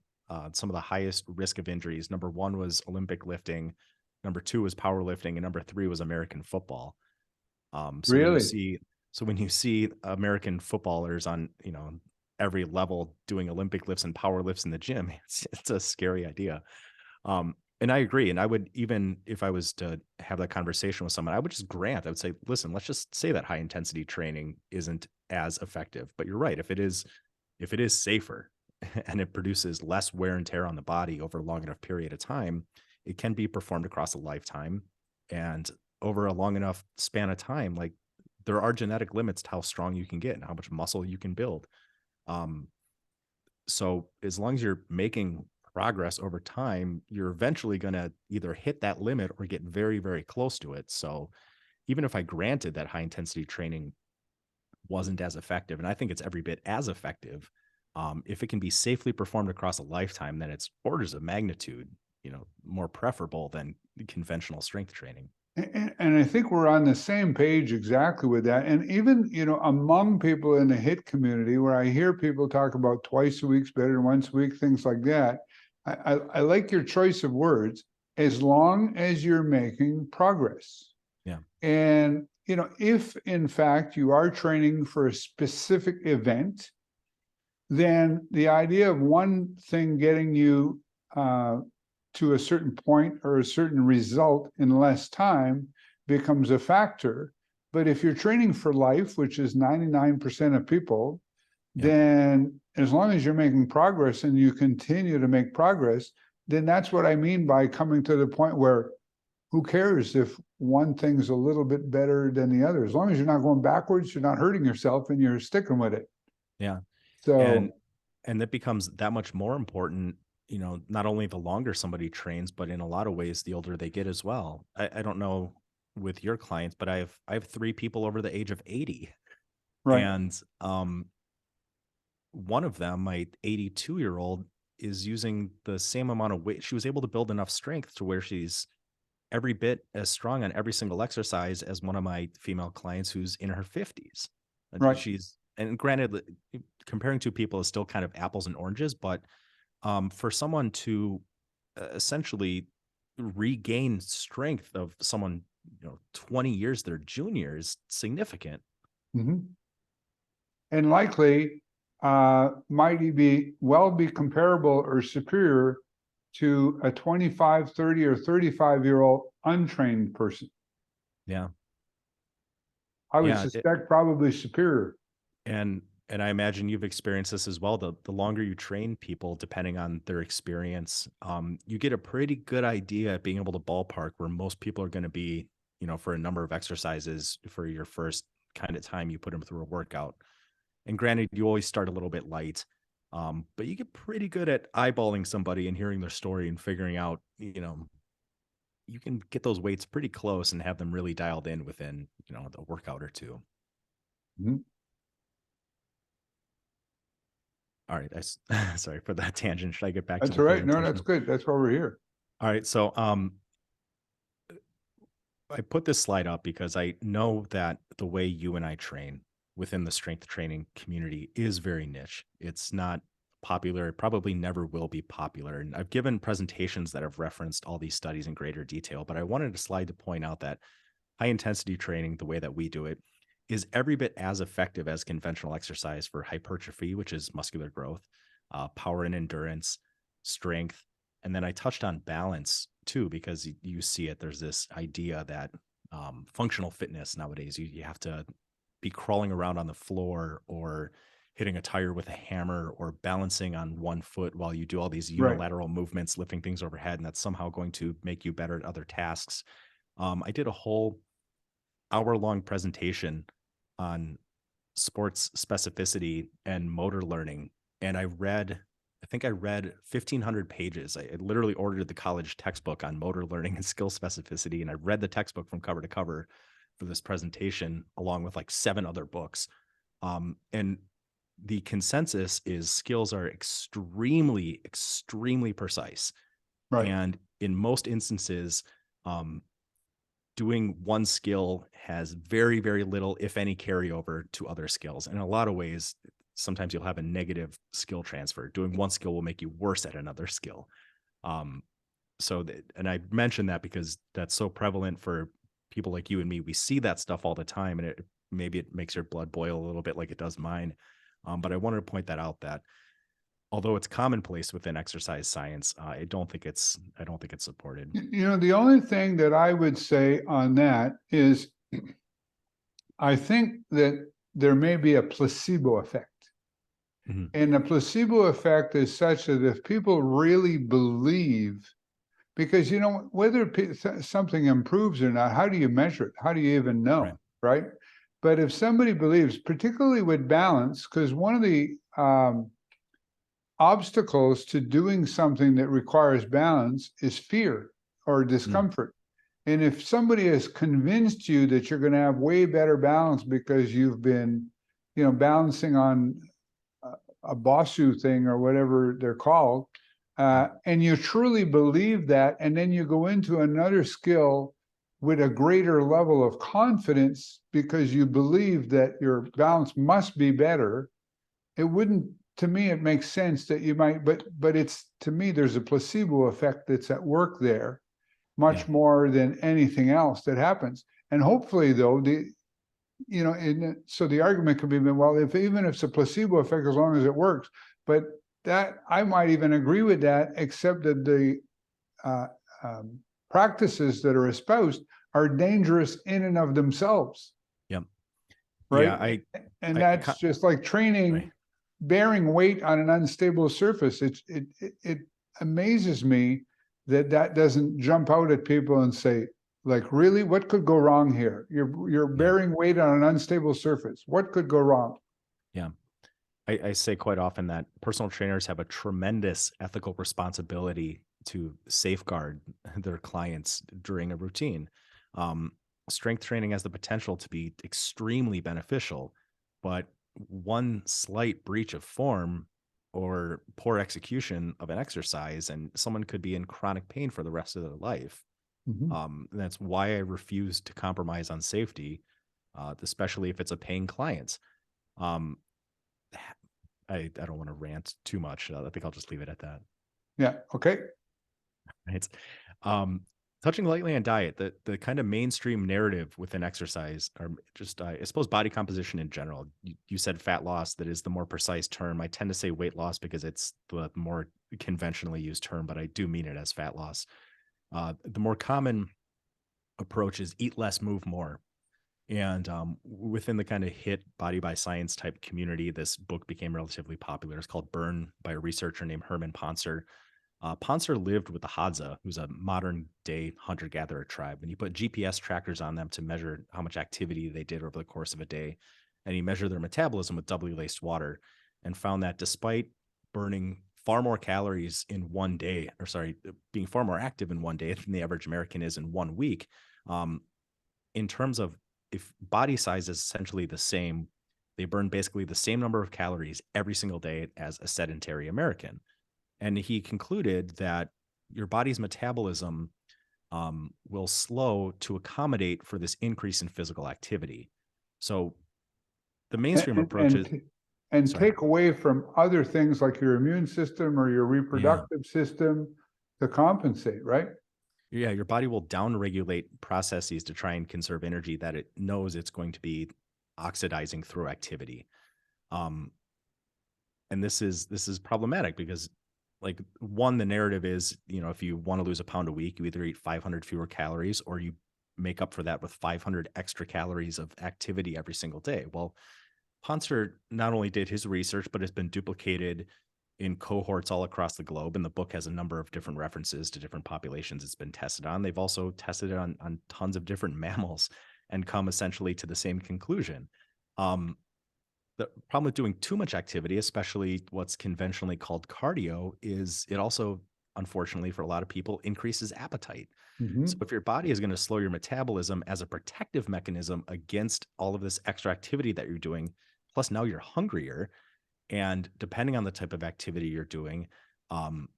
some of the highest risk of injuries. Number 1 was Olympic lifting. Number 2 was powerlifting, and number 3 was American football. So when you Really? see, So when you see American footballers on, every level doing Olympic lifts and power lifts in the gym, it's a scary idea. And I agree. And I would, even if I was to have that conversation with someone, I would just I would say, listen, let's just say that high intensity training isn't as effective. But you're right. If it is safer and it produces less wear and tear on the body over a long enough period of time, it can be performed across a lifetime and over a long enough span of time. Like, there are genetic limits to how strong you can get and how much muscle you can build. Um, so as long as you're making progress over time, you're eventually going to either hit that limit or get very, very close to it. So even if I granted that high intensity training wasn't as effective, and I think it's every bit as effective, if it can be safely performed across a lifetime, then it's orders of magnitude, more preferable than conventional strength training. And I think we're on the same page exactly with that. And even, among people in the HIIT community, where I hear people talk about twice a week's better than once a week, things like that, I like your choice of words, as long as you're making progress. Yeah. And, if in fact you are training for a specific event, then the idea of one thing getting you to a certain point or a certain result in less time becomes a factor. But if you're training for life, which is 99% of people, Yep. then as long as you're making progress and you continue to make progress, then that's what I mean by coming to the point where who cares if one thing's a little bit better than the other? As long as you're not going backwards, you're not hurting yourself and you're sticking with it. Yeah. And So, and that becomes that much more important, not only the longer somebody trains, but in a lot of ways, the older they get as well. I don't know with your clients, but I have 3 people over the age of 80. right. And one of them, my 82-year-old, is using the same amount of weight. She was able to build enough strength to where she's every bit as strong on every single exercise as one of my female clients who's in her 50s. And Right. and granted, comparing 2 people is still kind of apples and oranges, but for someone to essentially regain strength of someone, 20 years their junior is significant. Mm-hmm. And likely might he be comparable or superior to a 25, 30, or 35-year-old untrained person. Yeah. I would Yeah. suspect probably superior. And I imagine you've experienced this as well. The longer you train people, depending on their experience, you get a pretty good idea at being able to ballpark where most people are going to be, for a number of exercises for your first kind of time you put them through a workout. And granted, you always start a little bit light, but you get pretty good at eyeballing somebody and hearing their story and figuring out, you can get those weights pretty close and have them really dialed in within, the workout or two. Mm-hmm. All right. Sorry for that tangent. Should I get back to That's the all right. No, that's presentation? good. That's why we're here. All right. So I put this slide up because I know that the way you and I train within the strength training community is very niche. It's not popular. It probably never will be popular. And I've given presentations that have referenced all these studies in greater detail, but I wanted a slide to point out that high intensity training, the way that we do it, is every bit as effective as conventional exercise for hypertrophy, which is muscular growth, power and endurance, strength. And then I touched on balance too, because you see it. There's this idea that functional fitness nowadays, you have to be crawling around on the floor or hitting a tire with a hammer or balancing on one foot while you do all these Right. unilateral movements, lifting things overhead. And that's somehow going to make you better at other tasks. I did a whole hour-long presentation on sports specificity and motor learning, and I think I read 1,500 pages. I literally ordered the college textbook on motor learning and skill specificity, and I read the textbook from cover to cover for this presentation, along with like 7 other books. And the consensus is skills are extremely, extremely precise, Right. and in most instances, um, doing one skill has very, very little, if any, carryover to other skills. And in a lot of ways, sometimes you'll have a negative skill transfer. Doing one skill will make you worse at another skill. Um, and I mentioned that because that's so prevalent for people like you and me. We see that stuff all the time, and it maybe it makes your blood boil a little bit like it does mine. But I wanted to point that out, that although it's commonplace within exercise science, I don't think it's supported. The only thing that I would say on that is I think that there may be a placebo effect. Mhm. And the placebo effect is such that if people really believe, because whether something improves or not, how do you measure it? How do you even know? Right. Right. But if somebody believes, particularly with balance, because one of the obstacles to doing something that requires balance is fear or discomfort. And if somebody has convinced you that you're going to have way better balance because you've been, balancing on a Bosu thing or whatever they're called, and you truly believe that, and then you go into another skill with a greater level of confidence because you believe that your balance must be better, it wouldn't, to me, it makes sense that you might, but it's, to me, there's a placebo effect that's at work there Yeah. much more than anything else that happens. And hopefully, though, so the argument could be, well, even if it's a placebo effect, as long as it works. But that, I might even agree with that, except that the practices that are espoused are dangerous in and of themselves, Yep. right? Yeah. And I that's just like training, right. bearing weight on an unstable surface. It amazes me that doesn't jump out at people and say, like, really, what could go wrong here? You're Yeah. bearing weight on an unstable surface. What could go wrong? Yeah. I say quite often that personal trainers have a tremendous ethical responsibility to safeguard their clients during a routine. Um, Strength training has the potential to be extremely beneficial, but one slight breach of form or poor execution of an exercise, and someone could be in chronic pain for the rest of their life. Mhm. That's why I refuse to compromise on safety, especially if it's a paying client. Um, I don't want to rant too much. I think I'll just leave it at that. Yeah. Okay. Right. Um, Touching lightly on diet, the kind of mainstream narrative within exercise, or just I suppose body composition in general. You said fat loss; that is the more precise term. I tend to say weight loss because it's the more conventionally used term, but I do mean it as fat loss. The more common approach is eat less, move more. And within the kind of hit body by science type community, this book became relatively popular. It's called Burn by a researcher named Herman Poncer. Poncer lived with the Hadza, who's a modern day hunter gatherer tribe, and he put GPS trackers on them to measure how much activity they did over the course of a day. And he measured their metabolism with doubly laced water and found that despite burning far more calories in one day, or sorry, being far more active in one day than the average American is in 1 week, um, in terms of if body size is essentially the same, they burn basically the same number of calories every single day as a sedentary American. And he concluded that your body's metabolism will slow to accommodate for this increase in physical activity. So the mainstream And approach is, sorry, take away from other things like your immune system or your yeah, reproductive system to compensate, right? yeah, your body will downregulate processes to try and conserve energy that it knows it's going to be oxidizing through activity. Um, and this is problematic because, like, one, the narrative is, if you want to lose a pound a week, you either eat 500 fewer calories or you make up for that with 500 extra calories of activity every single day. Well, Poncer not only did his research, but has been duplicated in cohorts all across the globe, and the book has a number of different references to different populations it's been tested on. They've also tested it on tons of different mammals and come essentially to the same conclusion. um, the problem with doing too much activity, especially what's conventionally called cardio, is it also, unfortunately, for a lot of people, increases appetite. So Mhm. if your body is going to slow your metabolism as a protective mechanism against all of this extra activity that you're doing, plus now you're hungrier, and depending on the type of activity you're doing, um,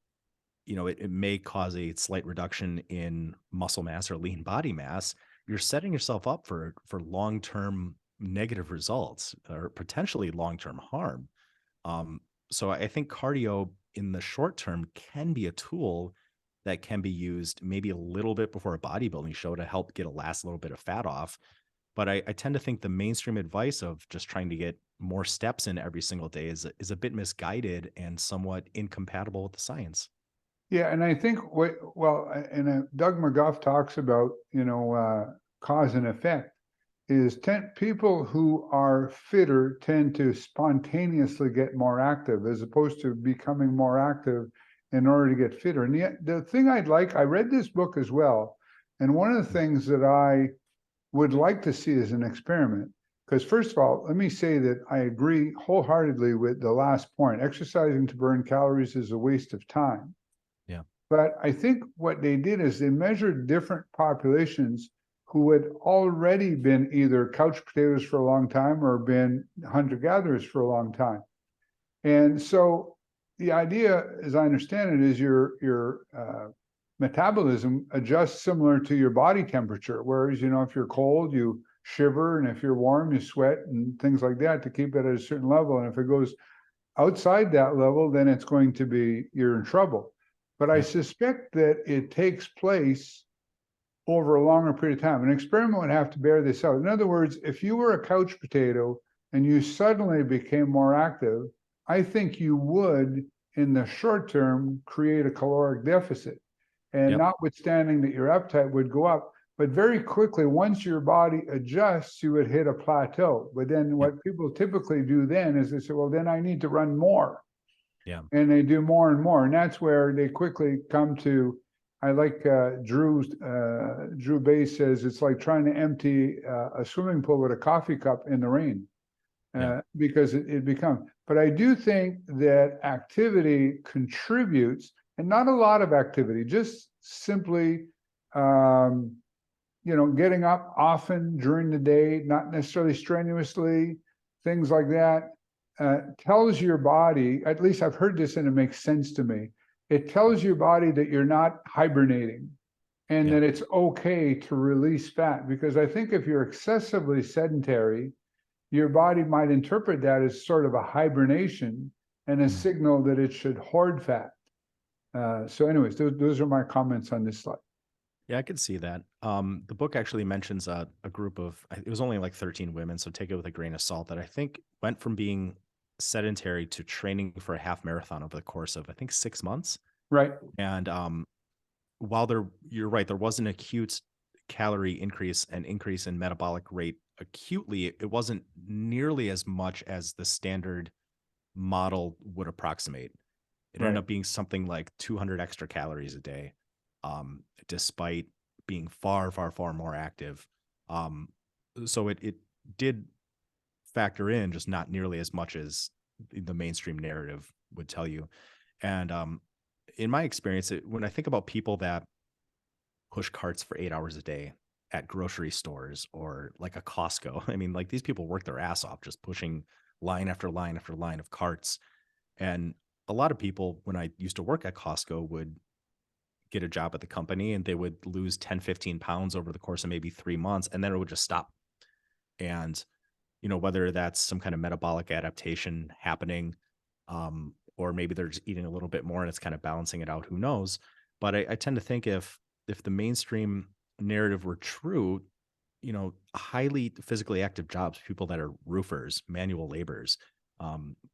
it may cause a slight reduction in muscle mass or lean body mass. You're setting yourself up for long-term negative results or potentially long-term harm. Um, so I think cardio in the short term can be a tool that can be used maybe a little bit before a bodybuilding show to help get a last little bit of fat off. But I tend to think the mainstream advice of just trying to get more steps in every single day is a bit misguided and somewhat incompatible with the science. Yeah, and I think Doug McGuff talks about, cause and effect is people who are fitter tend to spontaneously get more active as opposed to becoming more active in order to get fitter. And yet the thing I read this book as well, and one of the things that I would like to see as an experiment, because first of all, let me say that I agree wholeheartedly with the last point. Exercising to burn calories is a waste of time. Yeah. But I think what they did is they measured different populations who had already been either couch potatoes for a long time or been hunter-gatherers for a long time. And so the idea, as I understand it, is your metabolism adjusts similar to your body temperature. Whereas, if you're cold, you shiver, and if you're warm, you sweat and things like that to keep it at a certain level. And if it goes outside that level, then it's going to be, you're in trouble. But I suspect that it takes place over a longer period of time. An experiment would have to bear this out. In other words, if you were a couch potato and you suddenly became more active, I think you would, in the short term, create a caloric deficit. And notwithstanding that your appetite would go up, but very quickly, once your body adjusts, you would hit a plateau. But then what people typically do then is they say, well, then I need to run more. Yeah. And they do more and more. And that's where they quickly come to, I like Drew Bass says, it's like trying to empty a swimming pool with a coffee cup in the rain. Because it becomes, but I do think that activity contributes, and not a lot of activity, just simply, getting up often during the day, not necessarily strenuously, things like that, tells your body, at least I've heard this and it makes sense to me, it tells your body that you're not hibernating and that it's okay to release fat. Because I think if you're excessively sedentary, your body might interpret that as sort of a hibernation and a signal that it should hoard fat. So anyways, those are my comments on this slide. Yeah, I could see that. The book actually mentions a group of, it was only like 13 women, so take it with a grain of salt, that I think went from being sedentary to training for a half marathon over the course of, I think, 6 months. Right. And while you're right, there was an acute calorie increase and increase in metabolic rate acutely, it wasn't nearly as much as the standard model would approximate. It ended up being something like 200 extra calories a day, despite being far, far, far more active. So it did factor in, just not nearly as much as the mainstream narrative would tell you. And in my experience, when I think about people that push carts for 8 hours a day at grocery stores or like a Costco, I mean, like, these people work their ass off just pushing line after line after line of carts. And a lot of people, when I used to work at Costco, would get a job at the company and they would lose 10, 15 pounds over the course of maybe 3 months, and then it would just stop. And, whether that's some kind of metabolic adaptation happening, or maybe they're just eating a little bit more and it's kind of balancing it out, who knows? But I tend to think if the mainstream narrative were true, highly physically active jobs, people that are roofers, manual laborers,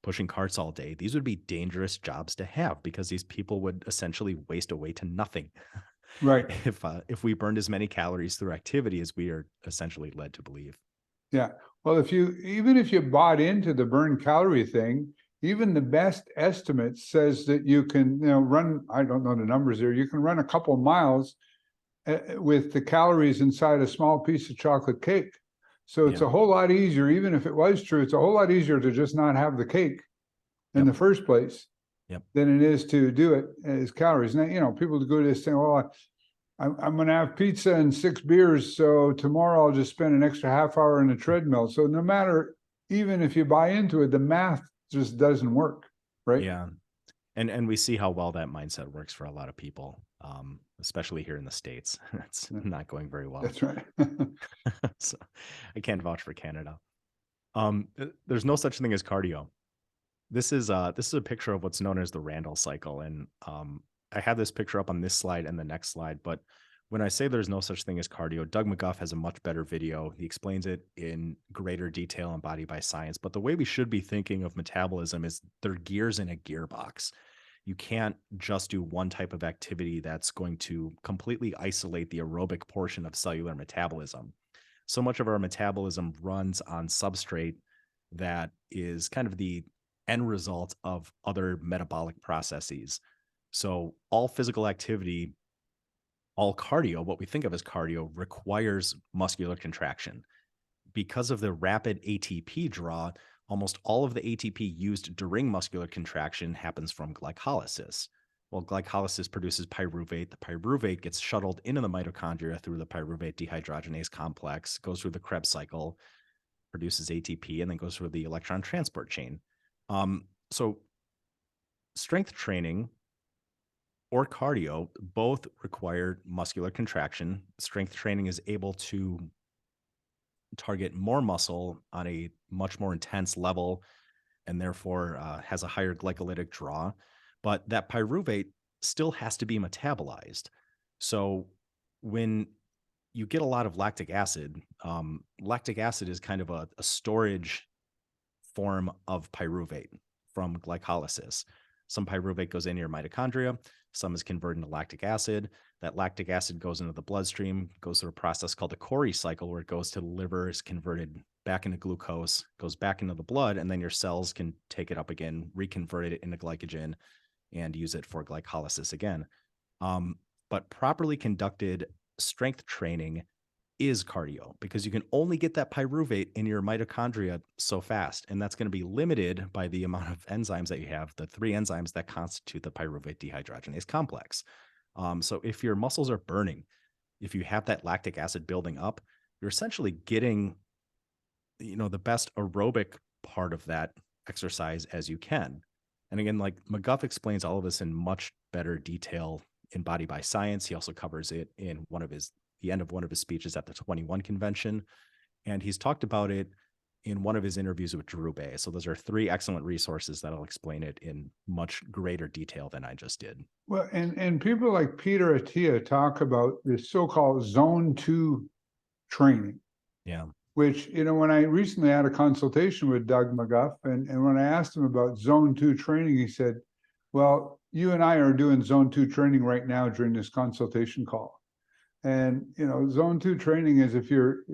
pushing carts all day, these would be dangerous jobs to have, because these people would essentially waste away to nothing. Right. If we burned as many calories through activity as we are essentially led to believe. Yeah. Well, even if you bought into the burn calorie thing, even the best estimate says that you can, run, I don't know the numbers there, you can run a couple miles with the calories inside a small piece of chocolate cake. So it's a whole lot easier, even if it was true, it's a whole lot easier to just not have the cake in the first place than it is to do it as calories. Now, people go to this thing, well, I'm going to have pizza and 6 beers, so tomorrow I'll just spend an extra half hour in the treadmill. So no matter, even if you buy into it, the math just doesn't work, right? Yeah. And we see how well that mindset works for a lot of people, especially here in the States. It's not going very well. That's right. So I can't vouch for Canada. There's no such thing as cardio. This is a picture of what's known as the Randall Cycle. And I have this picture up on this slide and the next slide. But When I say there's no such thing as cardio, Doug McGuff has a much better video. He explains it in greater detail on Body by Science. But the way we should be thinking of metabolism is they're gears in a gearbox. You can't just do one type of activity that's going to completely isolate the aerobic portion of cellular metabolism. So much of our metabolism runs on substrate that is kind of the end result of other metabolic processes. So all physical activity, all cardio, what we think of as cardio, requires muscular contraction. Because of the rapid ATP draw, almost all of the ATP used during muscular contraction happens from glycolysis. Well, glycolysis produces pyruvate. The pyruvate gets shuttled into the mitochondria through the pyruvate dehydrogenase complex, goes through the Krebs cycle, produces ATP, and then goes through the electron transport chain. So strength training or cardio both require muscular contraction. Strength training is able to target more muscle on a much more intense level and therefore has a higher glycolytic draw. But that pyruvate still has to be metabolized. So when you get a lot of lactic acid is kind of a storage form of pyruvate from glycolysis. Some pyruvate goes into your mitochondria, some is converted into lactic acid. That lactic acid goes into the bloodstream, goes through a process called the Cori cycle, where it goes to the liver, is converted back into glucose, goes back into the blood, and then your cells can take it up again, reconvert it into glycogen, and use it for glycolysis again. But properly conducted strength training is cardio, because you can only get that pyruvate in your mitochondria so fast. And that's going to be limited by the amount of enzymes that you have, the 3 enzymes that constitute the pyruvate dehydrogenase complex. So if your muscles are burning, if you have that lactic acid building up, you're essentially getting, the best aerobic part of that exercise as you can. And again, like McGuff explains all of this in much better detail in Body by Science. He also covers it in the end of one of his speeches at the 21 convention. And he's talked about it in one of his interviews with Drew Bay. So those are 3 excellent resources that'll explain it in much greater detail than I just did. Well, and people like Peter Attia talk about this so-called zone 2 training. Yeah. Which, when I recently had a consultation with Doug McGuff, and when I asked him about zone 2 training, he said, well, you and I are doing zone 2 training right now during this consultation call. And, zone 2 training is if your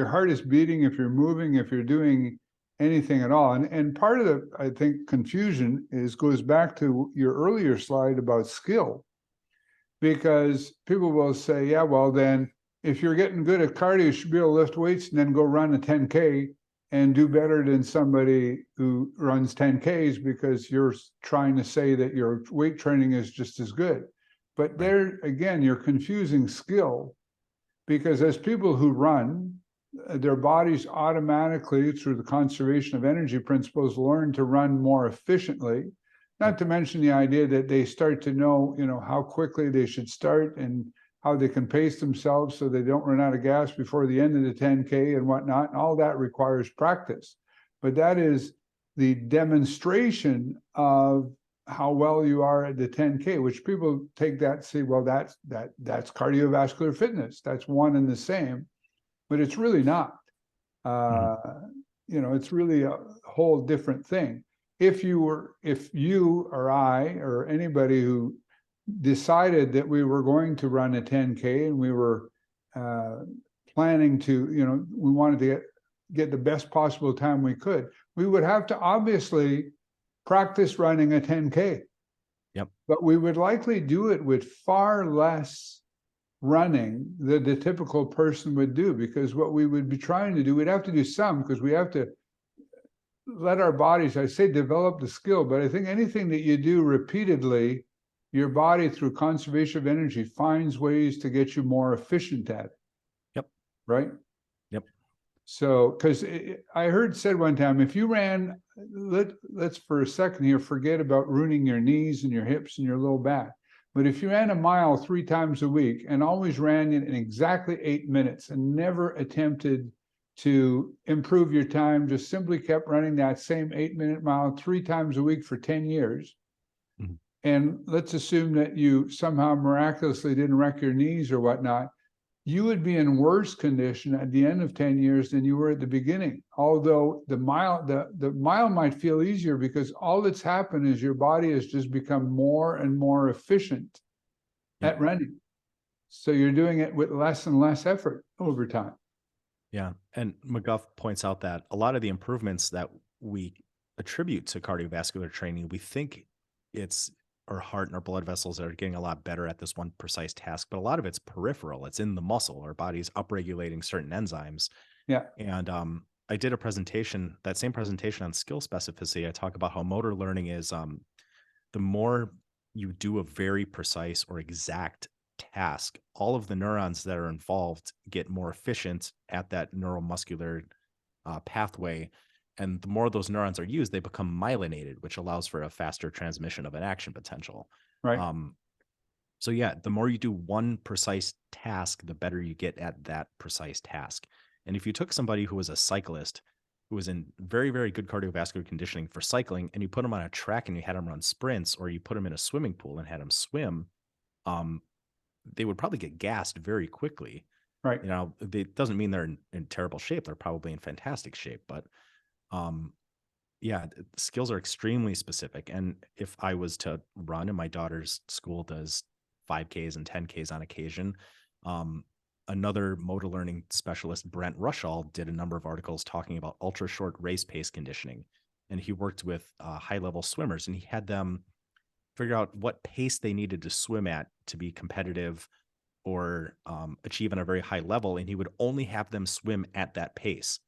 heart is beating, if you're moving, if you're doing anything at all. And part of the, I think, confusion goes back to your earlier slide about skill, because people will say, yeah, well, then if you're getting good at cardio, you should be able to lift weights and then go run a 10K and do better than somebody who runs 10Ks, because you're trying to say that your weight training is just as good. But there, again, you're confusing skill, because as people who run, their bodies automatically, through the conservation of energy principles, learn to run more efficiently. Not to mention the idea that they start to know, how quickly they should start and how they can pace themselves so they don't run out of gas before the end of the 10K and whatnot. And all that requires practice. But that is the demonstration of how well you are at the 10K, which people take that and say, well, that's cardiovascular fitness. That's one and the same, but it's really not. It's really a whole different thing. If you or I or anybody who decided that we were going to run a 10K and we were planning to, we wanted to get the best possible time we could, we would have to obviously practice running a 10K. Yep. But we would likely do it with far less running than the typical person would do, because what we would be trying to do, we'd have to do some, because we have to let our bodies, I say, develop the skill. But I think anything that you do repeatedly, your body, through conservation of energy, finds ways to get you more efficient at it. Yep. Right? Yep. So, because I heard said one time, if you ran, let's for a second here forget about ruining your knees and your hips and your low back. But if you ran a mile 3 times a week and always ran in exactly 8 minutes and never attempted to improve your time, just simply kept running that same 8-minute mile 3 times a week for 10 years, and let's assume that you somehow miraculously didn't wreck your knees or whatnot, you would be in worse condition at the end of 10 years than you were at the beginning. Although the mile might feel easier because all that's happened is your body has just become more and more efficient at running. So you're doing it with less and less effort over time. Yeah. And McGuff points out that a lot of the improvements that we attribute to cardiovascular training, we think it's our heart and our blood vessels are getting a lot better at this one precise task, but a lot of it's peripheral. It's in the muscle. Our body's upregulating certain enzymes. Yeah. And I did a presentation, that same presentation on skill specificity. I talk about how motor learning is the more you do a very precise or exact task, all of the neurons that are involved get more efficient at that neuromuscular pathway. And the more those neurons are used, they become myelinated, which allows for a faster transmission of an action potential. Right. So yeah, the more you do one precise task, the better you get at that precise task. And if you took somebody who was a cyclist, who was in very, very good cardiovascular conditioning for cycling, and you put them on a track and you had them run sprints, or you put them in a swimming pool and had them swim, they would probably get gassed very quickly. Right. You know, it doesn't mean they're in terrible shape. They're probably in fantastic shape, but yeah, skills are extremely specific. And if I was to run, and my daughter's school does 5Ks and 10Ks on occasion, another motor learning specialist, Brent Rushall, did a number of articles talking about ultra short race pace conditioning. And he worked with high level swimmers, and he had them figure out what pace they needed to swim at to be competitive or achieve on a very high level. And he would only have them swim at that pace,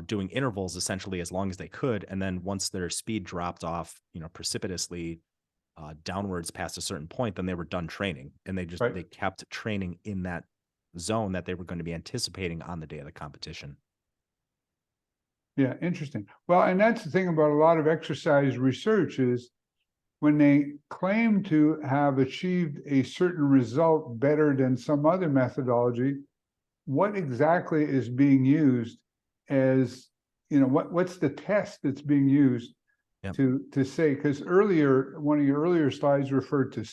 doing intervals essentially as long as they could. And then once their speed dropped off, precipitously downwards past a certain point, then they were done training. And they kept training in that zone that they were going to be anticipating on the day of the competition. Yeah, interesting. Well, and that's the thing about a lot of exercise research is when they claim to have achieved a certain result better than some other methodology, what exactly is being used as, what's the test that's being used to say, because earlier, one of your earlier slides referred to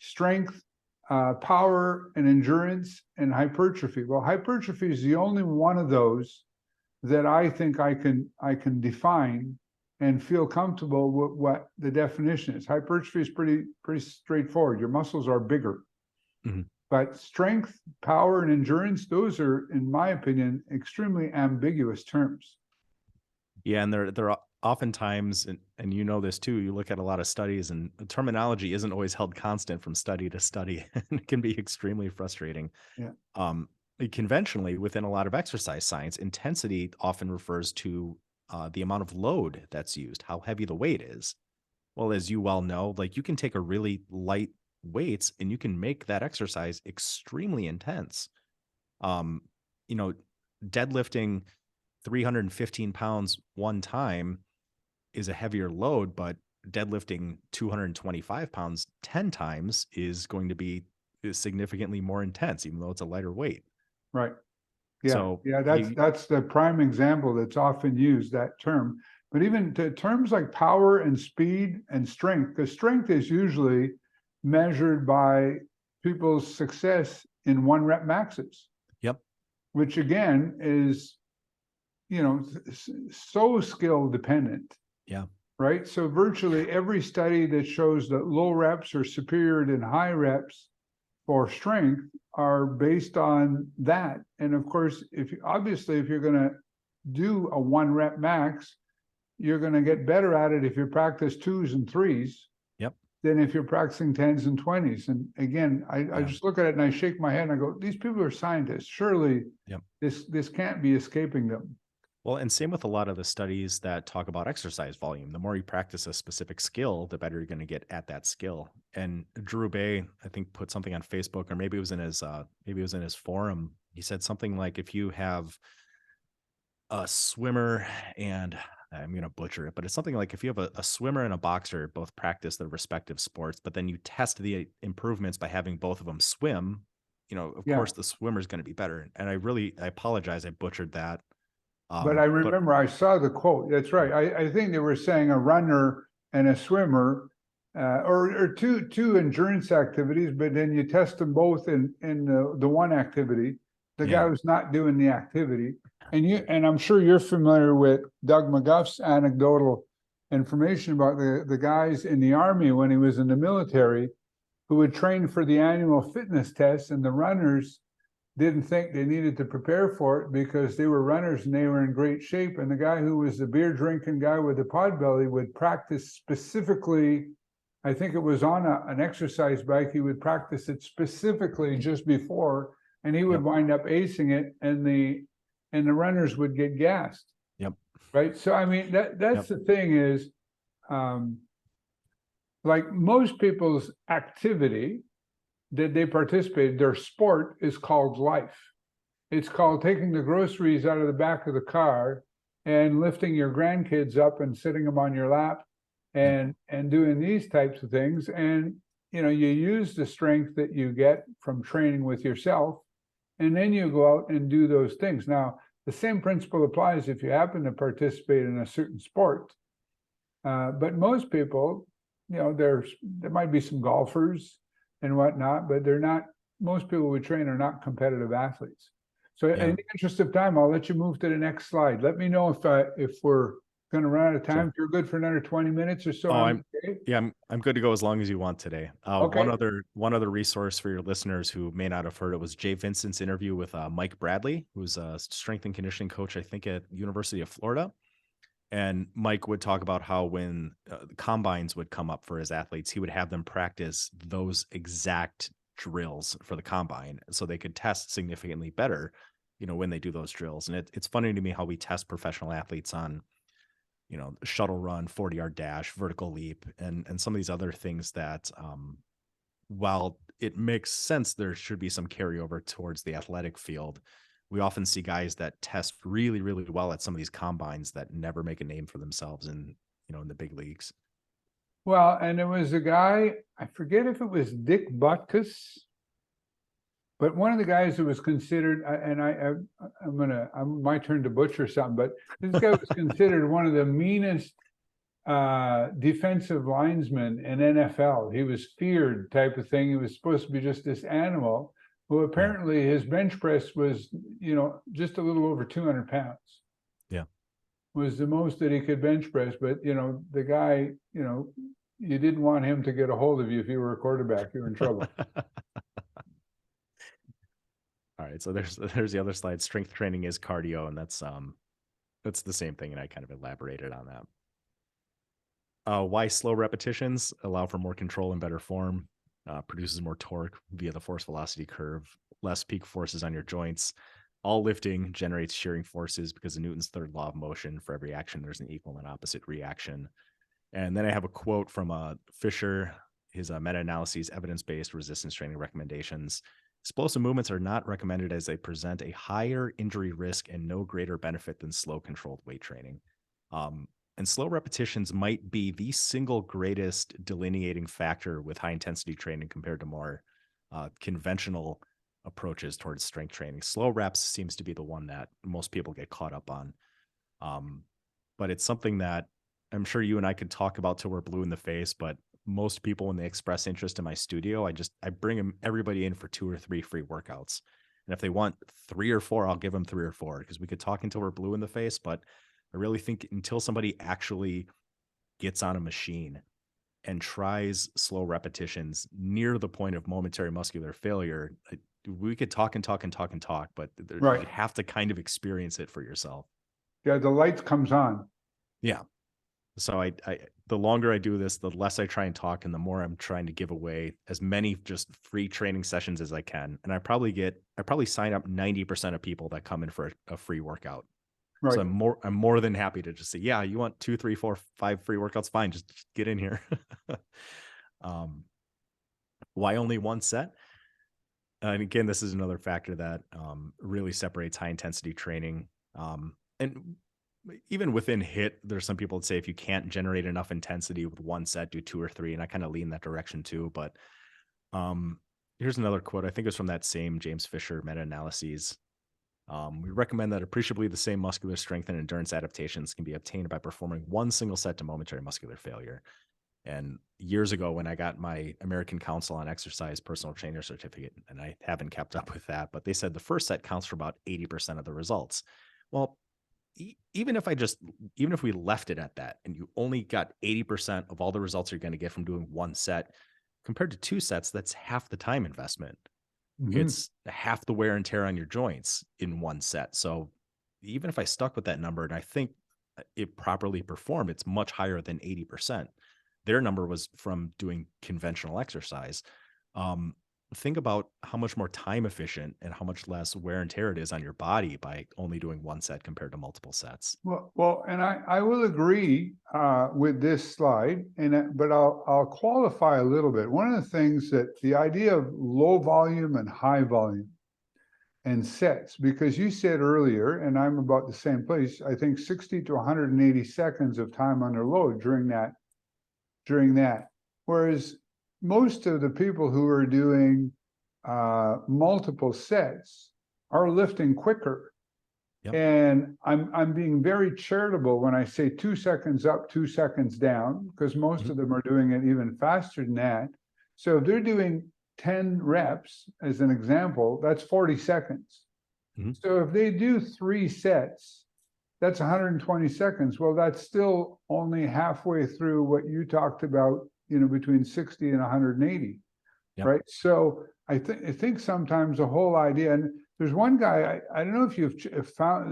strength, power and endurance and hypertrophy. Well, hypertrophy is the only one of those that I think I can define and feel comfortable with what the definition is. Hypertrophy is pretty straightforward. Your muscles are bigger. Mm-hmm. But strength, power, and endurance, those are, in my opinion, extremely ambiguous terms. Yeah, and they're oftentimes, and you know this too, you look at a lot of studies and the terminology isn't always held constant from study to study. And it can be extremely frustrating. Yeah. Conventionally, within a lot of exercise science, intensity often refers to the amount of load that's used, how heavy the weight is. Well, as you well know, like you can take a really light weights and you can make that exercise extremely intense. Deadlifting 315 pounds one time is a heavier load, but deadlifting 225 pounds 10 times is going to be significantly more intense, even though it's a lighter weight. Right. Yeah. So yeah, that's the prime example that's often used, that term. But even to terms like power and speed and strength, because strength is usually measured by people's success in 1 rep maxes. Yep. Which again is, so skill dependent. Yeah. Right. So virtually every study that shows that low reps are superior than high reps for strength are based on that. And of course, if you're going to do a 1 rep max, you're going to get better at it if you practice 2s and 3s. Yep. Than if you're practicing 10s and 20s. And again, I just look at it and I shake my head and I go, these people are scientists. Surely this can't be escaping them. Well, and same with a lot of the studies that talk about exercise volume. The more you practice a specific skill, the better you're going to get at that skill. And Drew Bay, I think, put something on Facebook, or maybe it was in his forum. He said something like, if you have a swimmer, and I'm going to butcher it, but it's something like if you have a swimmer and a boxer both practice their respective sports, but then you test the improvements by having both of them swim, of course the swimmer is going to be better. And I apologize, I butchered that. But I remember I saw the quote. That's right. I think they were saying a runner and a swimmer, or two endurance activities, but then you test them both in the one activity. The guy was not doing the activity, and I'm sure you're familiar with Doug McGuff's anecdotal information about the guys in the Army when he was in the military who would train for the annual fitness test, and the runners didn't think they needed to prepare for it because they were runners and they were in great shape. And the guy who was the beer drinking guy with the pod belly would practice specifically. I think it was on an exercise bike. He would practice it specifically just before, and he would wind up acing it, and the runners would get gassed. Yep. Right. So I mean that's the thing is, like most people's activity that they participate, their sport is called life. It's called taking the groceries out of the back of the car and lifting your grandkids up and sitting them on your lap and doing these types of things. And, you know, you use the strength that you get from training with yourself, and then you go out and do those things. Now, the same principle applies if you happen to participate in a certain sport. But most people, you know, there might be some golfers and whatnot, but they're not, most people we train are not competitive athletes. So in the interest of time, I'll let you move to the next slide. Let me know if we're going to run out of time. Sure. If you're good for another 20 minutes or so. I'm good to go as long as you want today. Okay. One other resource for your listeners who may not have heard it was Jay Vincent's interview with Mike Bradley, who's a strength and conditioning coach, I think at University of Florida. And Mike would talk about how when the combines would come up for his athletes, he would have them practice those exact drills for the combine so they could test significantly better, you know, when they do those drills. And it's funny to me how we test professional athletes on, you know, shuttle run, 40-yard dash, vertical leap, and some of these other things that, while it makes sense, there should be some carryover towards the athletic field. We often see guys that test really, really well at some of these combines that never make a name for themselves in the big leagues. Well, and there was a guy, I forget if it was Dick Butkus, but one of the guys who was considered, and I'm my turn to butcher something, but this guy was considered one of the meanest defensive linemen in NFL. He was feared type of thing. He was supposed to be just this animal. Well, apparently his bench press was, you know, just a little over 200 pounds. Yeah. Was the most that he could bench press. But, you know, the guy, you know, you didn't want him to get a hold of you if you were a quarterback. You were in trouble. All right. So there's the other slide. Strength training is cardio, and that's the same thing. And I kind of elaborated on that. Why slow repetitions allow for more control and better form. Produces more torque via the force velocity curve, less peak forces on your joints. All lifting generates shearing forces because of Newton's third law of motion. For every action, there's an equal and opposite reaction. And then I have a quote from Fisher, his meta-analyses, evidence-based resistance training recommendations. Explosive movements are not recommended as they present a higher injury risk and no greater benefit than slow controlled weight training. And slow repetitions might be the single greatest delineating factor with high intensity training compared to more conventional approaches towards strength training. Slow reps seems to be the one that most people get caught up on. But it's something that I'm sure you and I could talk about till we're blue in the face, but most people, when they express interest in my studio, I bring everybody in for 2 or 3 free workouts. And if they want 3 or 4, I'll give them 3 or 4 because we could talk until we're blue in the face, but I really think until somebody actually gets on a machine and tries slow repetitions near the point of momentary muscular failure, we could talk and talk and talk and talk, but you have to kind of experience it for yourself. Yeah, the light comes on. Yeah. So I the longer I do this, the less I try and talk, and the more I'm trying to give away as many just free training sessions as I can. And I probably sign up 90% of people that come in for a free workout. Right. So I'm more than happy to just say, yeah, you want 2, 3, 4, 5 free workouts? Fine. Just get in here. Why only one set? And again, this is another factor that really separates high intensity training. And even within HIIT, there's some people that say, if you can't generate enough intensity with one set, do 2 or 3. And I kind of lean that direction too. But here's another quote. I think it's from that same James Fisher meta-analyses. We recommend that appreciably the same muscular strength and endurance adaptations can be obtained by performing one single set to momentary muscular failure. And years ago, when I got my American Council on Exercise personal trainer certificate, and I haven't kept up with that, but they said the first set counts for about 80% of the results. Well, even if even if we left it at that and you only got 80% of all the results you're going to get from doing one set compared to two sets, that's half the time investment. Mhm. It's half the wear and tear on your joints in one set. So even if I stuck with that number and I think it properly performed, it's much higher than 80%. Their number was from doing conventional exercise. Um, think about how much more time efficient and how much less wear and tear it is on your body by only doing one set compared to multiple sets. Well, and I will agree with this slide, but I'll qualify a little bit. One of the things that the idea of low volume and high volume and sets, because you said earlier, and I'm about the same place, I think 60 to 180 seconds of time under load during that. Whereas most of the people who are doing multiple sets are lifting quicker. Yep. And I'm being very charitable when I say 2 seconds up, 2 seconds down, because most Mhm. of them are doing it even faster than that. So if they're doing 10 reps, as an example, that's 40 seconds. Mhm. So if they do 3 sets, that's 120 seconds. Well, that's still only halfway through what you talked about, between 60 and 180, Yep. right? So I think sometimes the whole idea, and there's one guy, I don't know if you've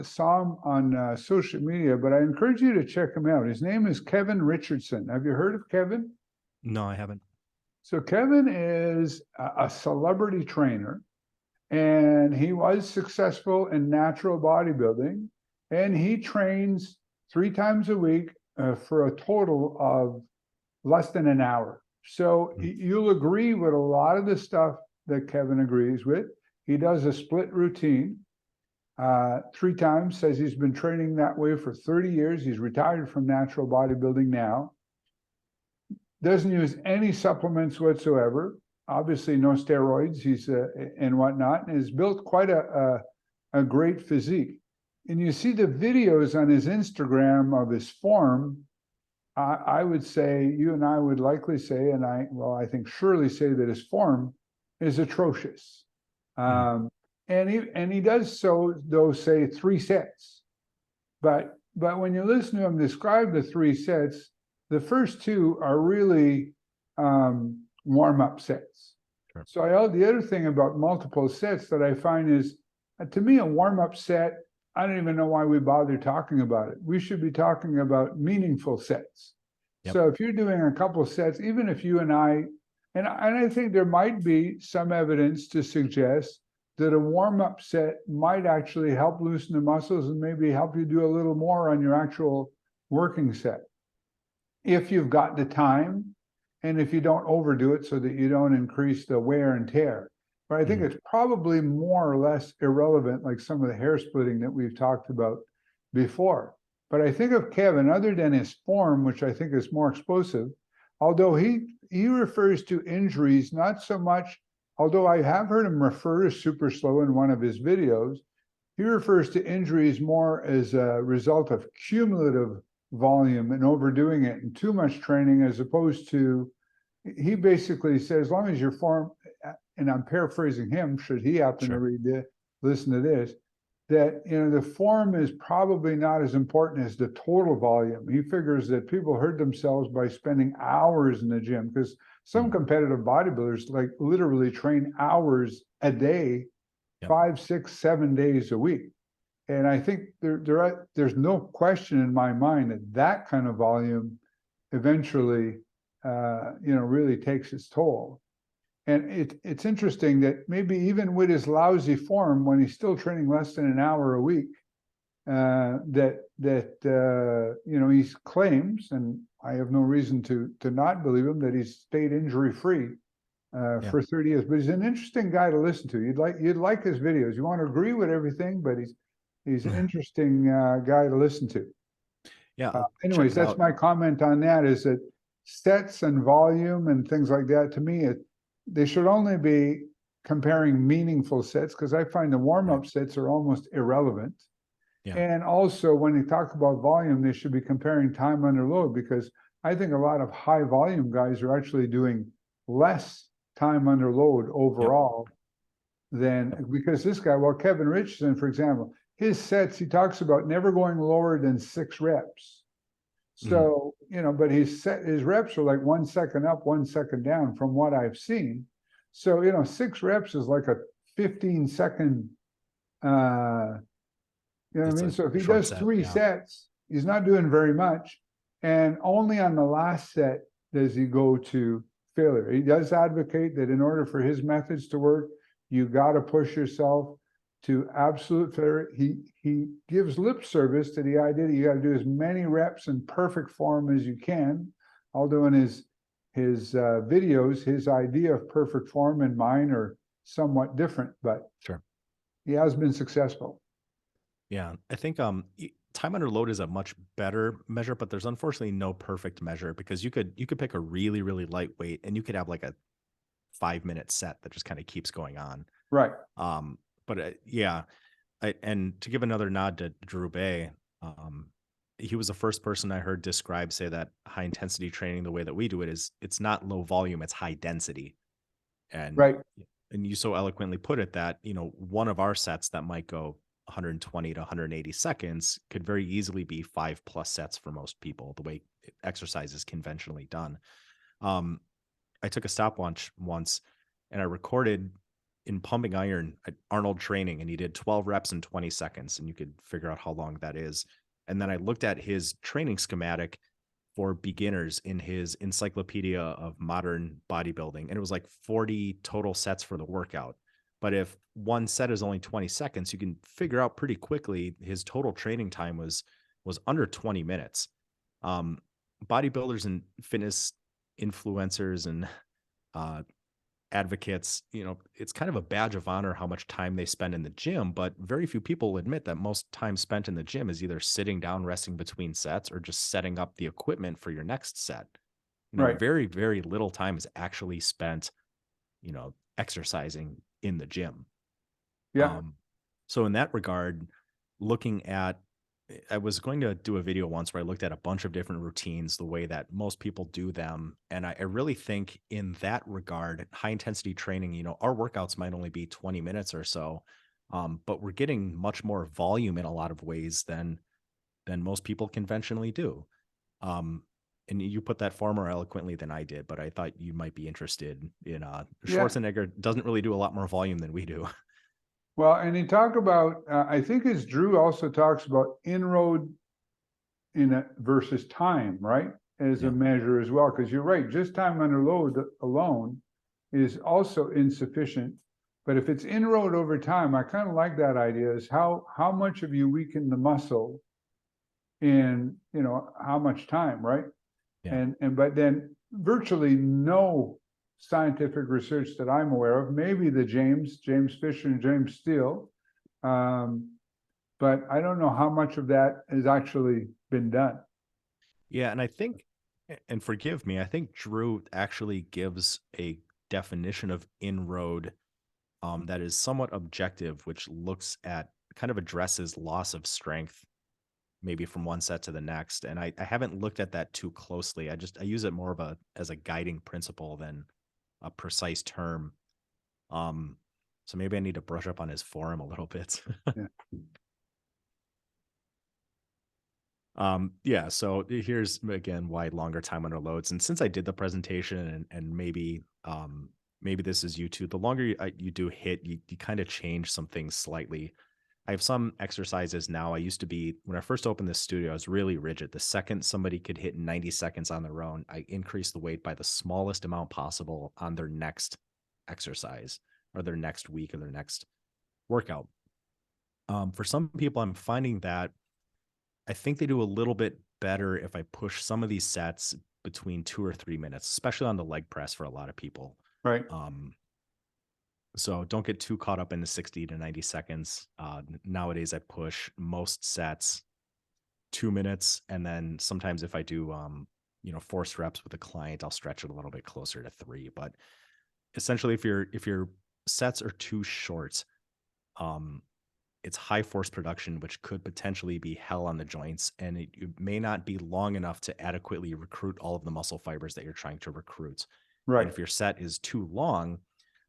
saw him on social media, but I encourage you to check him out. His name is Kevin Richardson. Have you heard of Kevin? No, I haven't. So Kevin is a celebrity trainer, and he was successful in natural bodybuilding, and he trains 3 times a week for a total of less than an hour. So Mm. you'll agree with a lot of the stuff that Kevin agrees with. He does a split routine 3 times, says he's been training that way for 30 years. He's retired from natural bodybuilding now. Doesn't use any supplements whatsoever. Obviously, no steroids. He's and whatnot, and has built quite a great physique. And you see the videos on his Instagram of his form. I would say, you and I would likely say, and I think surely say that his form is atrocious. Mm. And he does so, though, say 3 sets. But when you listen to him describe the 3 sets, the first 2 are really warm-up sets. Sure. So the other thing about multiple sets that I find is, to me, a warm-up set, I don't even know why we bother talking about it. We should be talking about meaningful sets. Yep. So if you're doing a couple of sets, even if you and I think there might be some evidence to suggest that a warm-up set might actually help loosen the muscles and maybe help you do a little more on your actual working set, if you've got the time and if you don't overdo it so that you don't increase the wear and tear. But I think Mhm. it's probably more or less irrelevant, like some of the hair splitting that we've talked about before. But I think of Kevin, other than his form, which I think is more explosive, although he refers to injuries, not so much, although I have heard him refer to super slow in one of his videos, he refers to injuries more as a result of cumulative volume and overdoing it and too much training, as opposed to, he basically says, as long as your form, and I'm paraphrasing him, should he happen to listen to this, that the form is probably not as important as the total volume. He figures that people hurt themselves by spending hours in the gym, because some competitive bodybuilders like literally train hours a day, Yep. 5, 6, 7 days a week. And I think there's no question in my mind that kind of volume eventually really takes its toll. And it's interesting that maybe even with his lousy form, when he's still training less than an hour a week, he claims, and I have no reason to not believe him, that he's stayed injury free for 30 years. But he's an interesting guy to listen to. You'd like his videos. You want to agree with everything, but he's an interesting guy to listen to. Yeah. I'll check Anyways, it that's out. my comment on that, is that sets and volume and things like that, to me, they should only be comparing meaningful sets, because I find the warm-up sets are almost irrelevant. Yeah. And also, when you talk about volume, they should be comparing time under load, because I think a lot of high volume guys are actually doing less time under load Yep. overall than because this guy, well, Kevin Richardson, for example, his sets, he talks about never going lower than 6 reps. So, but his reps are like 1 second up, 1 second down from what I've seen. So, 6 reps is like a 15-second, you know what I mean? So if he does 3 sets, he's not doing very much. And only on the last set does he go to failure. He does advocate that in order for his methods to work, you got to push yourself to absolute failure. He gives lip service to the idea that you got to do as many reps in perfect form as you can. Although in his videos, his idea of perfect form and mine are somewhat different, but Sure. he has been successful. Yeah, I think time under load is a much better measure, but there's unfortunately no perfect measure because you could pick a really, really light weight and you could have like a 5-minute set that just kind of keeps going on. Right. But yeah, and to give another nod to Drew Bay, he was the first person I heard say that high intensity training the way that we do it is it's not low volume, it's high density. And right. And you so eloquently put it that, one of our sets that might go 120 to 180 seconds could very easily be 5+ sets for most people, the way exercise is conventionally done. I took a stopwatch once and I recorded in pumping iron at Arnold training, and he did 12 reps in 20 seconds, and you could figure out how long that is. And then I looked at his training schematic for beginners in his Encyclopedia of Modern Bodybuilding, and it was like 40 total sets for the workout. But if one set is only 20 seconds, you can figure out pretty quickly his total training time was under 20 minutes. Bodybuilders and fitness influencers and advocates, it's kind of a badge of honor how much time they spend in the gym, but very few people admit that most time spent in the gym is either sitting down, resting between sets, or just setting up the equipment for your next set. Right. Very, very little time is actually spent, exercising in the gym. Yeah. So in that regard, I was going to do a video once where I looked at a bunch of different routines, the way that most people do them. And I really think in that regard, high intensity training, our workouts might only be 20 minutes or so. But we're getting much more volume in a lot of ways than most people conventionally do. And you put that far more eloquently than I did, but I thought you might be interested in Schwarzenegger doesn't really do a lot more volume than we do. Well, and he talk about, I think as Drew also talks about inroad in it versus time, right? As a measure as well, because you're right, just time under load alone is also insufficient. But if it's inroad over time, I kind of like that idea, is how much have you weakened the muscle in, how much time, right? Yeah. But then virtually no scientific research that I'm aware of, maybe the James Fisher and James Steele, but I don't know how much of that has actually been done. Yeah, and I think, and forgive me, I think Drew actually gives a definition of inroad that is somewhat objective, which looks at kind of addresses loss of strength, maybe from one set to the next. And I haven't looked at that too closely. I use it more of as a guiding principle than a precise term. So maybe I need to brush up on his forum a little bit. Yeah. Yeah, so here's again why longer time under loads. And since I did the presentation and maybe this is you too, the longer you do hit, you kind of change some things slightly. I have some exercises now. I used to be, when I first opened this studio, I was really rigid. The second somebody could hit 90 seconds on their own, I increased the weight by the smallest amount possible on their next exercise or their next week or their next workout. For some people, I'm finding that I think they do a little bit better if I push some of these sets between 2 or 3 minutes, especially on the leg press for a lot of people. Right. So don't get too caught up in the 60 to 90 seconds. Nowadays, I push most sets 2 minutes. And then sometimes if I do, forced reps with a client, I'll stretch it a little bit closer to 3. But essentially, if your sets are too short, it's high force production, which could potentially be hell on the joints, and it may not be long enough to adequately recruit all of the muscle fibers that you're trying to recruit. And Right. if your set is too long,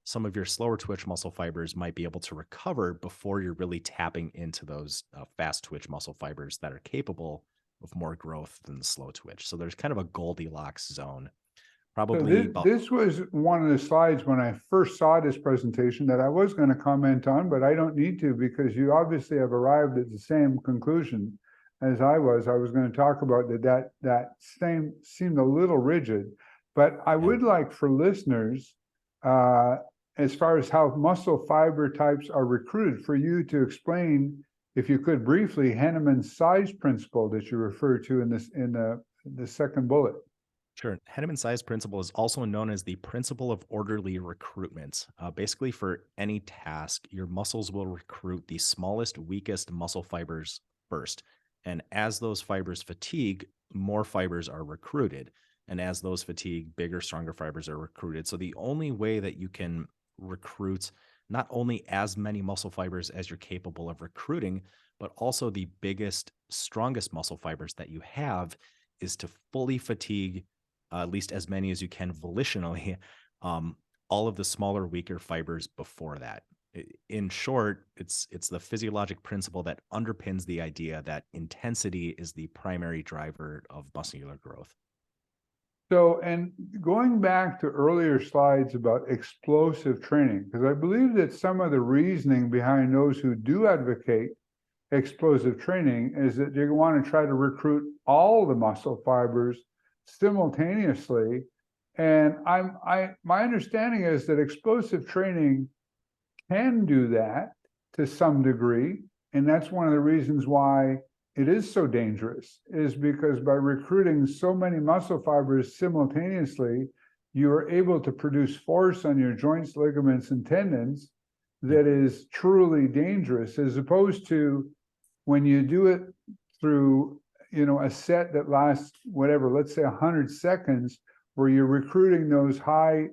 some of your slower twitch muscle fibers might be able to recover before you're really tapping into those fast twitch muscle fibers that are capable of more growth than the slow twitch. So there's kind of a Goldilocks zone. So Probably about this was one of the slides when I first saw this presentation that I was going to comment on, but I don't need to because you obviously have arrived at the same conclusion as I was. I was going to talk about that same seemed a little rigid, but I yeah, would like for listeners, as far as how muscle fiber types are recruited, for you to explain, if you could briefly, Henneman's size principle that you refer to in the second bullet. sure. Henneman's size principle is also known as the principle of orderly recruitment. Basically, for any task, your muscles will recruit the smallest, weakest muscle fibers first. And as those fibers fatigue, more fibers are recruited. And as those fatigue, bigger, stronger fibers are recruited. So the only way that you can recruit not only as many muscle fibers as you're capable of recruiting, but also the biggest, strongest muscle fibers that you have is to fully fatigue at least as many as you can volitionally, um, all of the smaller, weaker fibers before that. In short, it's the physiologic principle that underpins the idea that intensity is the primary driver of muscular growth. So, and going back to earlier slides about explosive training, because I believe that some of the reasoning behind those who do advocate explosive training is that they want to try to recruit all the muscle fibers simultaneously. And my understanding is that explosive training can do that to some degree. And that's one of the reasons why it is so dangerous, is because by recruiting so many muscle fibers simultaneously, you are able to produce force on your joints, ligaments, and tendons that is truly dangerous, as opposed to when you do it through, a set that lasts whatever, let's say 100 seconds, where you're recruiting those high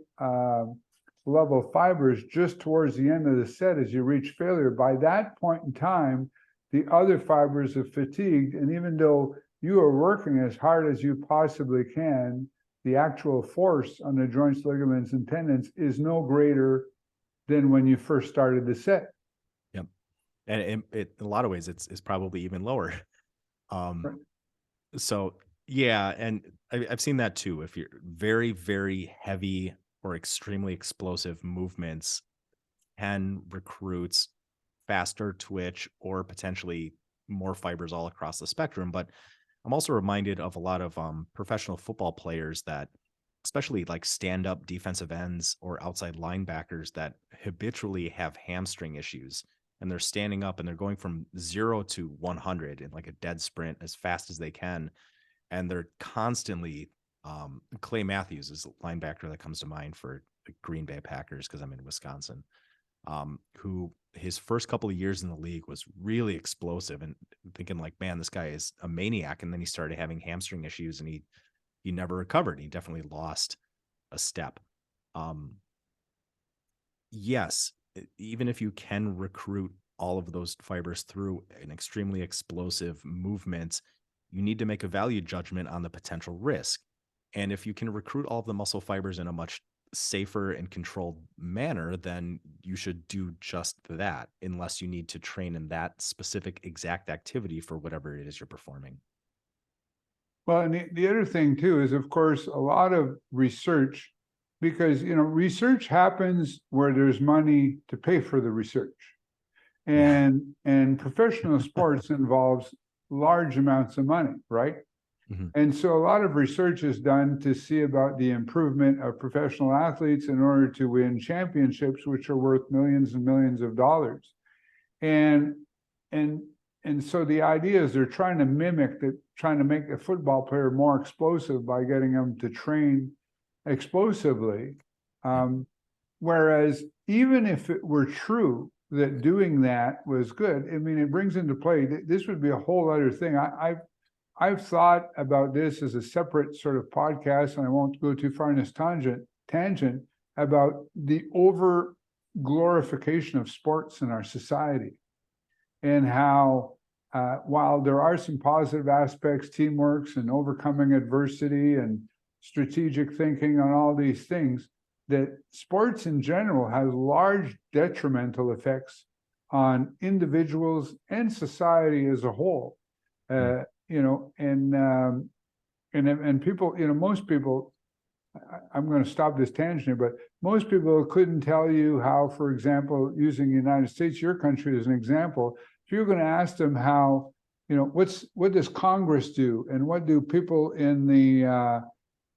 level fibers just towards the end of the set as you reach failure. By that point in time, the other fibers have fatigued, and even though you are working as hard as you possibly can, the actual force on the joints, ligaments, and tendons is no greater than when you first started the set. Yep. And in a lot of ways, it's probably even lower. Um, Right. so yeah, and I've seen that too. If you're very, very heavy or extremely explosive movements can recruit faster twitch or potentially more fibers all across the spectrum. But I'm also reminded of a lot of professional football players that, especially like stand up defensive ends or outside linebackers, that habitually have hamstring issues. And they're standing up and they're going from 0 to 100 in like a dead sprint as fast as they can. And they're constantly, Clay Matthews is the linebacker that comes to mind for the Green Bay Packers because I'm in Wisconsin, who his first couple of years in the league was really explosive and thinking like, man, this guy is a maniac. And then he started having hamstring issues and he never recovered. He definitely lost a step. Yes, even if you can recruit all of those fibers through an extremely explosive movement, you need to make a value judgment on the potential risk. And if you can recruit all of the muscle fibers in a much safer and controlled manner, then you should do just that, unless you need to train in that specific exact activity for whatever it is you're performing. Well, and the other thing too is, of course, a lot of research, because research happens where there's money to pay for the research, Yeah. and professional sports involves large amounts of money, right? Mhm. And so a lot of research is done to see about the improvement of professional athletes in order to win championships, which are worth millions and millions of dollars. And and and so the idea is they're trying to trying to make a football player more explosive by getting them to train explosively. Yep. Whereas even if it were true that doing that was good, I mean, it brings into play, this would be a whole other thing. I've thought about this as a separate sort of podcast, and I won't go too far in this tangent about the over glorification of sports in our society. and how while there are some positive aspects, teamworks and overcoming adversity and strategic thinking on all these things, that sports in general has large detrimental effects on individuals and society as a whole. And people, most people, I'm going to stop this tangent here, but most people couldn't tell you how, for example, using the United States, your country as an example, if you're going to ask them how, what does Congress do, and what do people in the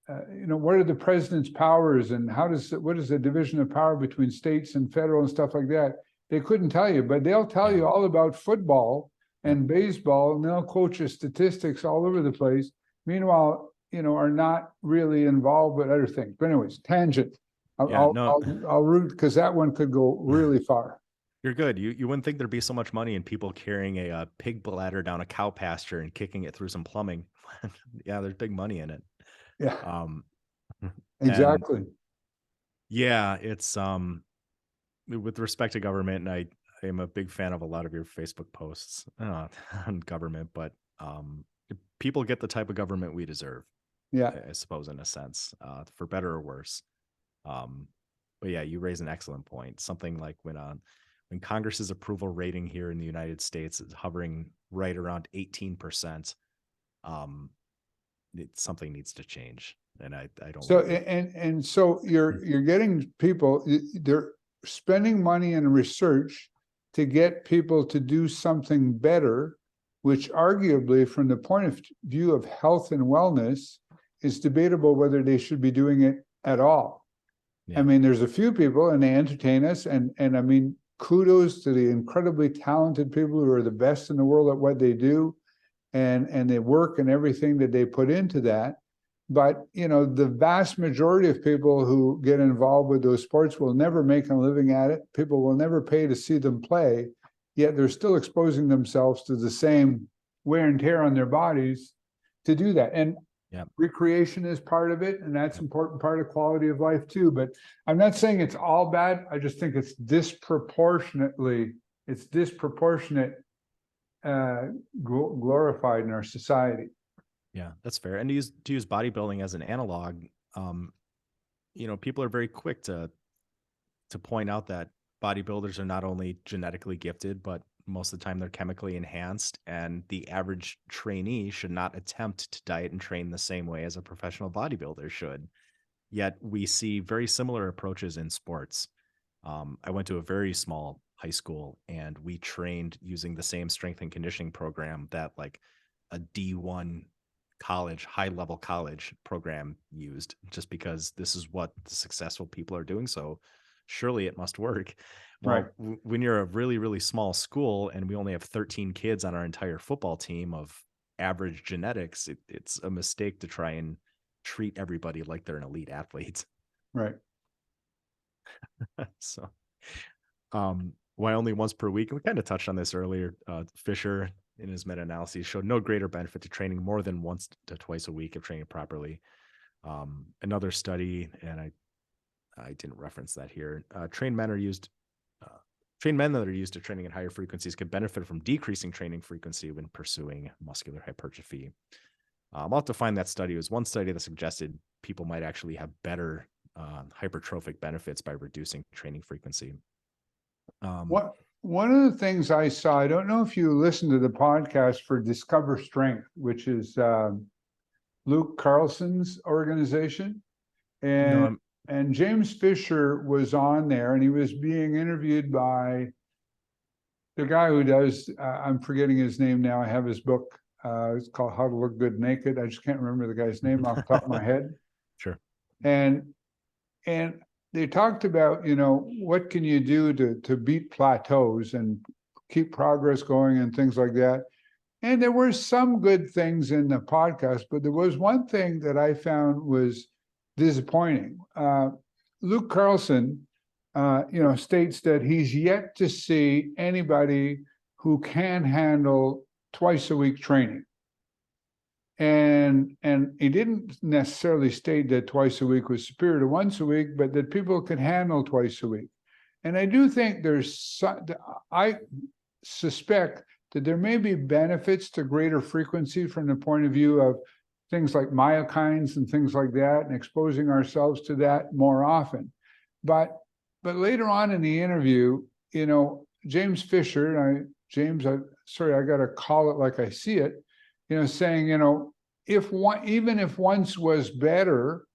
what are the president's powers, and what is the division of power between states and federal and stuff like that? They couldn't tell you, but they'll tell you all about football and baseball, and they'll quote you statistics all over the place. Meanwhile, are not really involved with other things. But anyways, tangent. I'll root, because that one could go really far. You're good. You wouldn't think there'd be so much money in people carrying a pig bladder down a cow pasture and kicking it through some plumbing. Yeah, there's big money in it. Yeah. Exactly. It's with respect to government, and I am a big fan of a lot of your Facebook posts on government, but people get the type of government we deserve. Yeah, I suppose, in a sense, for better or worse. But yeah, you raise an excellent point. Something like when Congress's approval rating here in the United States is hovering right around 18%, something needs to change. And I don't. So so you're getting people, they're spending money in research to get people to do something better, which arguably, from the point of view of health and wellness, is debatable whether they should be doing it at all. Yeah. I mean, there's a few people, and they entertain us, and I mean, kudos to the incredibly talented people who are the best in the world at what they do, and they work and everything that they put into that. But the vast majority of people who get involved with those sports will never make a living at it. People will never pay to see them play, yet they're still exposing themselves to the same wear and tear on their bodies to do that. And recreation is part of it, and that's an important part of quality of life too. But I'm not saying it's all bad. I just think it's disproportionate glorified in our society. Yeah, that's fair. And to use bodybuilding as an analog, people are very quick to point out that bodybuilders are not only genetically gifted, but most of the time they're chemically enhanced, and the average trainee should not attempt to diet and train the same way as a professional bodybuilder should. Yet we see very similar approaches in sports. I went to a very small high school, and we trained using the same strength and conditioning program that like a D1 high-level college program used, just because this is what the successful people are doing. So surely it must work. Well, right. When you're a really, really small school and we only have 13 kids on our entire football team of average genetics, it's a mistake to try and treat everybody like they're an elite athlete. Right. So, why only once per week? We kind of touched on this earlier. Fisher, in his meta-analysis, showed no greater benefit to training more than once to twice a week if training properly. Another study, and I didn't reference that here. Trained men that are used to training at higher frequencies could benefit from decreasing training frequency when pursuing muscular hypertrophy. I'll have to find that study. It was one study that suggested people might actually have better hypertrophic benefits by reducing training frequency. One of the things I saw, I don't know if you listened to the podcast for Discover Strength, which is Luke Carlson's organization. And James Fisher was on there, and he was being interviewed by the guy who does, I'm forgetting his name now. I have his book. It's called How to Look Good Naked. I just can't remember the guy's name off the top of my head. Sure. And they talked about, what can you do to beat plateaus and keep progress going and things like that. And there were some good things in the podcast, but there was one thing that I found was disappointing. Luke Carlson, states that he's yet to see anybody who can handle twice a week training. And he didn't necessarily state that twice a week was superior to once a week, but that people could handle twice a week. And I do think there's suspect that there may be benefits to greater frequency from the point of view of things like myokines and things like that, and exposing ourselves to that more often. But later on in the interview, James Fisher, sorry, I got to call it like I see it, saying, even if once was better,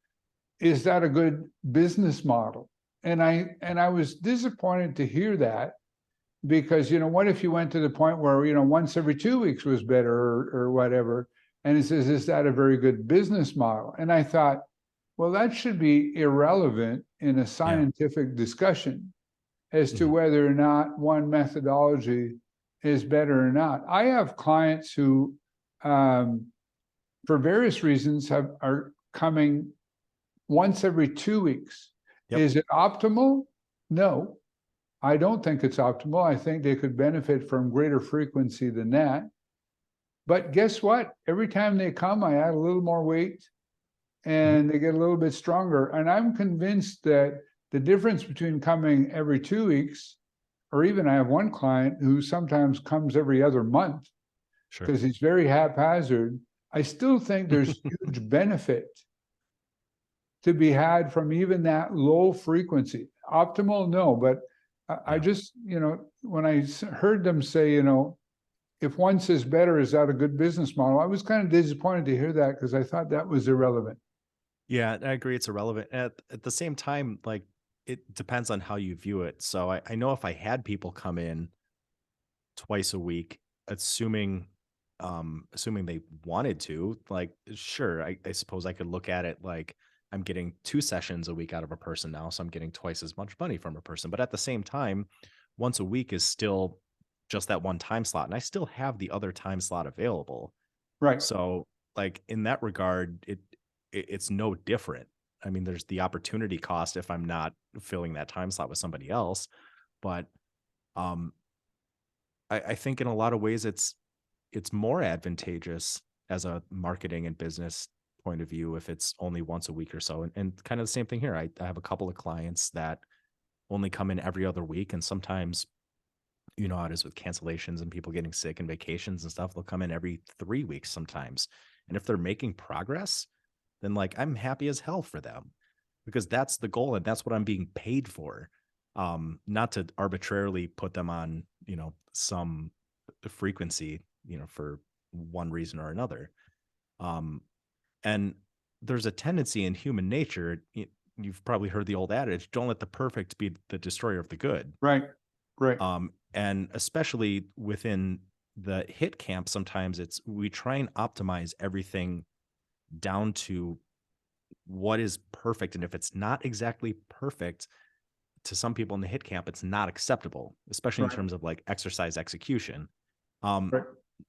is that a good business model? And I was disappointed to hear that, because, what if you went to the point where, once every 2 weeks was better, or whatever? And he says, is that a very good business model? And I thought, well, that should be irrelevant in a scientific discussion as to whether or not one methodology is better or not. I have clients who, for various reasons, are coming once every 2 weeks. Yep. Is it optimal? No, I don't think it's optimal. I think they could benefit from greater frequency than that. But guess what? Every time they come, I add a little more weight and they get a little bit stronger. And I'm convinced that the difference between coming every 2 weeks, or even I have one client who sometimes comes every other month, because he's very haphazard, I still think there's huge benefit to be had from even that low frequency. Optimal, no, but I just, when I heard them say, if once is better, is that a good business model? I was kind of disappointed to hear that, because I thought that was irrelevant. Yeah, I agree. It's irrelevant. At the same time, like, it depends on how you view it. So I know if I had people come in twice a week, assuming they wanted to, like, sure, I suppose I could look at it like I'm getting 2 sessions a week out of a person now, so I'm getting twice as much money from a person. But at the same time, once a week is still just that one time slot, and I still have the other time slot available. Right. So, like, in that regard, it's no different. I mean, there's the opportunity cost if I'm not filling that time slot with somebody else, but um I think in a lot of ways it's more advantageous as a marketing and business point of view if it's only once a week or so. And kind of the same thing here. I have a couple of clients that only come in every other week, and sometimes, how it is with cancellations and people getting sick and vacations and stuff, they'll come in every 3 weeks sometimes. And if they're making progress, then, like, I'm happy as hell for them, because that's the goal and that's what I'm being paid for. Not to arbitrarily put them on, some frequency, for one reason or another. Um, and there's a tendency in human nature. You've probably heard the old adage, don't let the perfect be the destroyer of the good. Right. Right. And especially within the hit camp, sometimes we try and optimize everything down to what is perfect. And if it's not exactly perfect, to some people in the hit camp, it's not acceptable, especially in terms of like exercise execution. Right.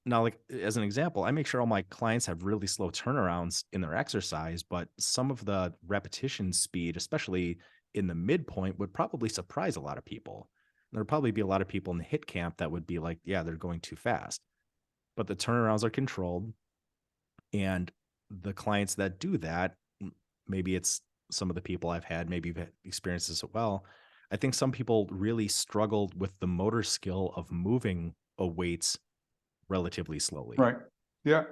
Now, like, as an example, I make sure all my clients have really slow turnarounds in their exercise, but some of the repetition speed, especially in the midpoint, would probably surprise a lot of people. There'd probably be a lot of people in the hit camp that would be like, yeah, they're going too fast. But the turnarounds are controlled. And the clients that do that, maybe it's some of the people I've had, maybe you've experienced this as well. I think some people really struggled with the motor skill of moving a weight relatively slowly. Right. Yeah.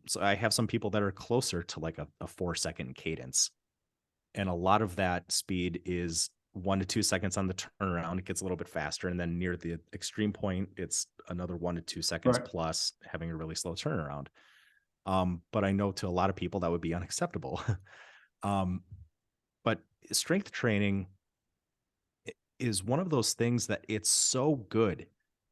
So I have some people that are closer to like a 4-second cadence. And a lot of that speed is 1 to 2 seconds on the turnaround. It gets a little bit faster. And then near the extreme point, it's another 1 to 2 seconds plus having a really slow turnaround. But I know to a lot of people that would be unacceptable. But strength training is one of those things that it's so good.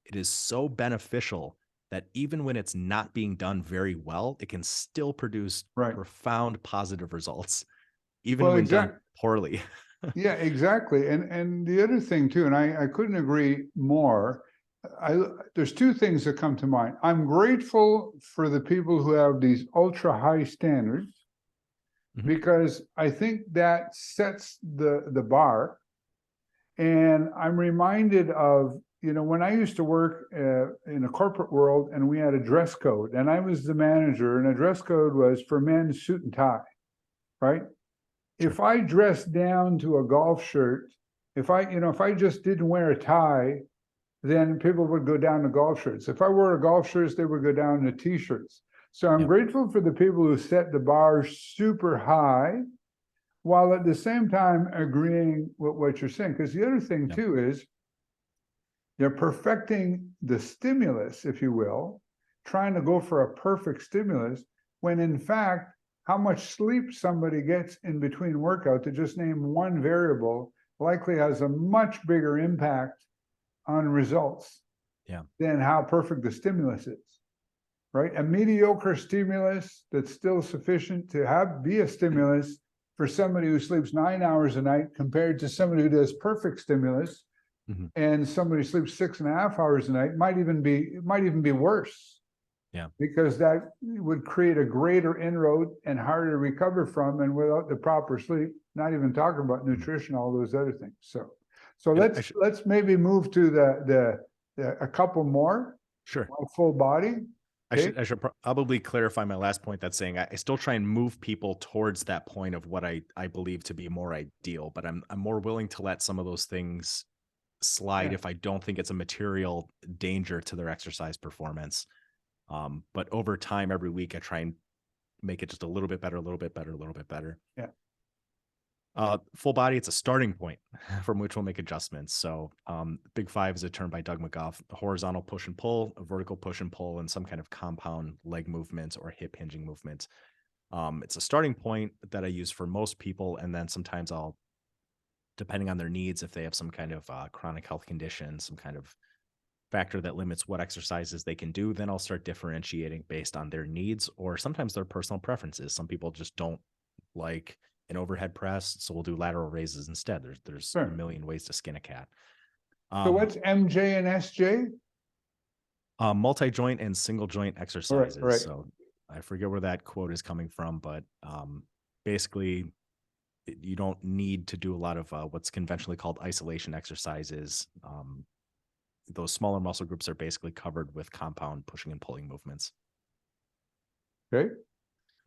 It is so beneficial that even when it's not being done very well, it can still produce profound positive results, even when done poorly. Yeah, exactly. And the other thing too, and I couldn't agree more. There's 2 things that come to mind. I'm grateful for the people who have these ultra high standards, because I think that sets the bar. And I'm reminded of, when I used to work in a corporate world, and we had a dress code, and I was the manager, and a dress code was for men, suit and tie, right? If I dressed down to a golf shirt, if I just didn't wear a tie, then people would go down to golf shirts. If I wore a golf shirts, they would go down to t-shirts. So I'm grateful for the people who set the bar super high, while at the same time agreeing with what you're saying. Because the other thing too is they're perfecting the stimulus, if you will, trying to go for a perfect stimulus, when in fact, how much sleep somebody gets in between workout, to just name one variable, likely has a much bigger impact on results than how perfect the stimulus is, right? A mediocre stimulus that's still sufficient to be a stimulus for somebody who sleeps 9 hours a night, compared to somebody who does perfect stimulus and somebody who sleeps 6.5 hours a night, might even be worse. Because that would create a greater inroad and harder to recover from, and without the proper sleep, not even talking about nutrition, all those other things. So let's maybe move to a couple more. Sure. Full body. Okay. I should probably clarify my last point. That's saying I still try and move people towards that point of what I believe to be more ideal, but I'm more willing to let some of those things slide if I don't think it's a material danger to their exercise performance. But over time, every week, I try and make it just a little bit better, a little bit better, a little bit better. Full body, it's a starting point from which we'll make adjustments. So Big Five is a term by Doug McGough: a horizontal push and pull, a vertical push and pull, and some kind of compound leg movement or hip hinging movement. It's a starting point that I use for most people. And then sometimes I'll, depending on their needs, if they have some kind of chronic health condition, some kind of factor that limits what exercises they can do, then I'll start differentiating based on their needs or sometimes their personal preferences. Some people just don't like an overhead press, so we'll do lateral raises instead. There's a million ways to skin a cat. So what's MJ and SJ? Multi-joint and single joint exercises. Right. So I forget where that quote is coming from, but basically you don't need to do a lot of what's conventionally called isolation exercises. Those smaller muscle groups are basically covered with compound pushing and pulling movements. Okay.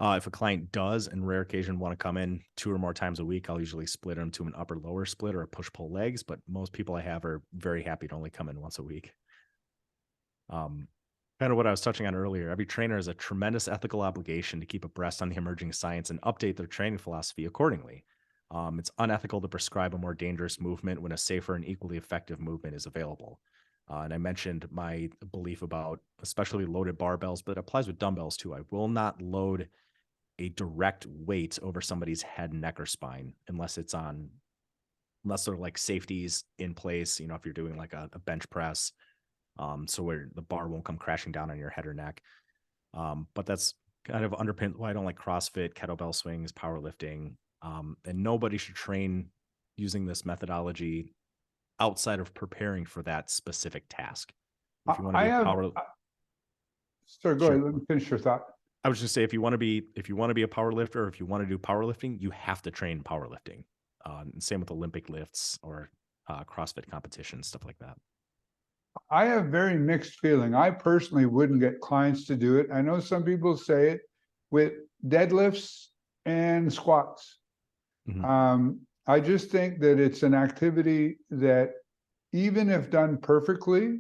If a client does, in rare occasion, want to come in 2 or more times a week, I'll usually split them to an upper lower split or a push pull legs. But most people I have are very happy to only come in once a week. Kind of what I was touching on earlier. Every trainer has a tremendous ethical obligation to keep abreast on the emerging science and update their training philosophy accordingly. It's unethical to prescribe a more dangerous movement when a safer and equally effective movement is available. And I mentioned my belief about especially loaded barbells, but it applies with dumbbells too. I will not load a direct weight over somebody's head, neck, or spine unless they're like safeties in place. You know, if you're doing like a bench press, so where the bar won't come crashing down on your head or neck. But that's kind of underpinned why I don't like CrossFit, kettlebell swings, powerlifting. And nobody should train using this methodology outside of preparing for that specific task. If you want to be sorry, go ahead. Let me finish your thought. I was just say, if you want to be a power lifter, or if you want to do powerlifting, you have to train powerlifting. And same with Olympic lifts or CrossFit competitions, stuff like that. I have very mixed feeling. I personally wouldn't get clients to do it. I know some people say it with deadlifts and squats. I just think that it's an activity that, even if done perfectly,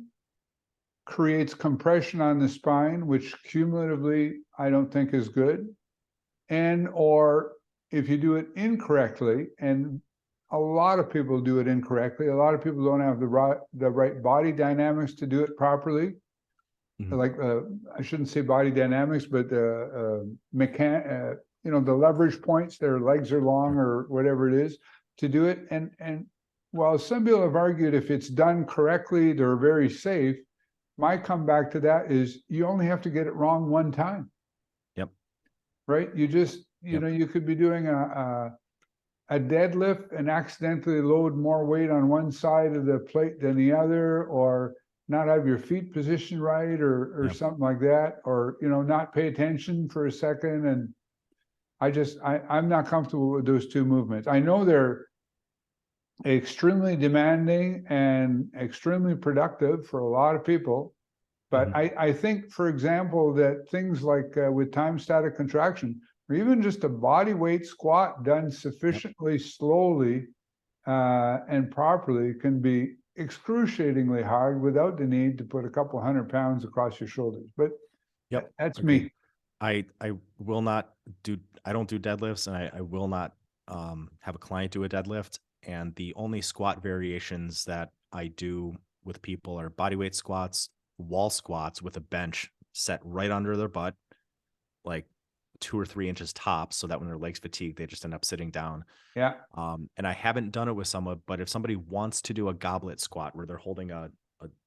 creates compression on the spine, which cumulatively I don't think is good. Or if you do it incorrectly, and a lot of people do it incorrectly, a lot of people don't have the right body dynamics to do it properly. Like I shouldn't say body dynamics, but the leverage points, their legs are long or whatever it is to do it. And while some people have argued if it's done correctly, they're very safe, my comeback to that is you only have to get it wrong one time. Right? You just, you could be doing a deadlift and accidentally load more weight on one side of the plate than the other, or not have your feet positioned right, or something like that, or not pay attention for a second. And I'm not comfortable with those two movements. I know they're extremely demanding and extremely productive for a lot of people, but I think, for example, that things like with time static contraction, or even just a body weight squat done sufficiently slowly and properly, can be excruciatingly hard without the need to put a couple 100 pounds across your shoulders. But Yep. that's Agreed. me. I will not do I don't do deadlifts, and I will not have a client do a deadlift. And the only squat variations that I do with people are bodyweight squats, wall squats with a bench set right under their butt, like 2 or 3 inches tops, so that when their legs fatigue, they just end up sitting down. Yeah. And I haven't done it with someone, but if somebody wants to do a goblet squat where they're holding a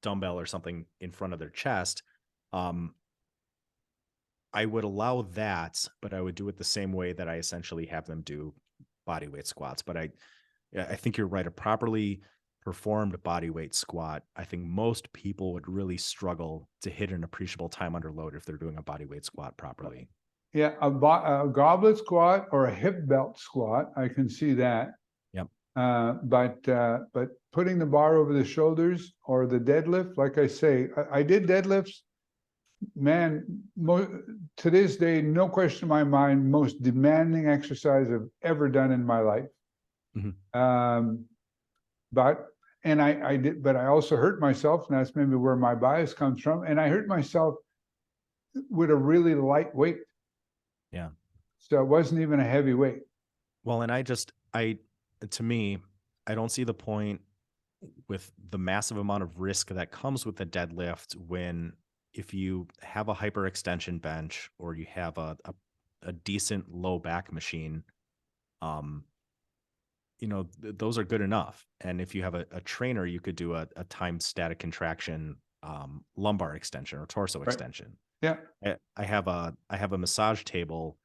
dumbbell or something in front of their chest, um, I would allow that, but I would do it the same way that I essentially have them do body weight squats. But I think you're right. A properly performed body weight squat, I think most people would really struggle to hit an appreciable time under load if they're doing a body weight squat properly. Yeah. A goblet squat or a hip belt squat, I can see that. Yep. But putting the bar over the shoulders or the deadlift, like I say, I did deadlifts. Man, to this day, no question in my mind, most demanding exercise I've ever done in my life. Mhm. But I did, but I also hurt myself, and that's maybe where my bias comes from. And I hurt myself with a really light weight, Yeah. so it wasn't even a heavy weight. Well, and to me, I don't see the point with the massive amount of risk that comes with the deadlift when if you have a hyperextension bench or you have a decent low back machine, um, those are good enough. And if you have a trainer, you could do a time static contraction lumbar extension or torso Right. extension. Yeah. I have a massage table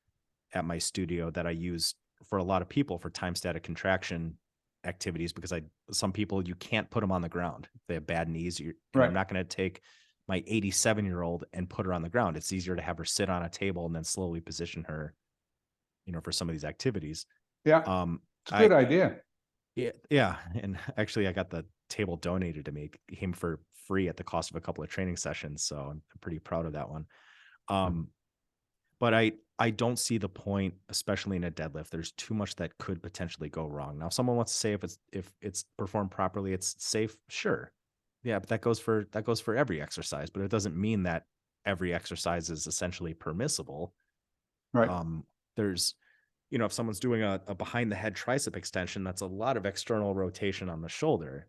at my studio that I use for a lot of people for time static contraction activities because some people you can't put them on the ground. If they have bad knees, and Right. I'm not going to take my 87-year-old and put her on the ground. It's easier to have her sit on a table and then slowly position her, for some of these activities. Yeah. It's a good idea. Yeah, and actually I got the table donated to me. It came for free at the cost of a couple of training sessions, so I'm pretty proud of that one. Um, but I don't see the point, especially in a deadlift. There's too much that could potentially go wrong. Now, if someone wants to say if it's performed properly, it's safe, sure. Yeah, but that goes for every exercise, but it doesn't mean that every exercise is essentially permissible. Right. There's if someone's doing a behind the head tricep extension, that's a lot of external rotation on the shoulder.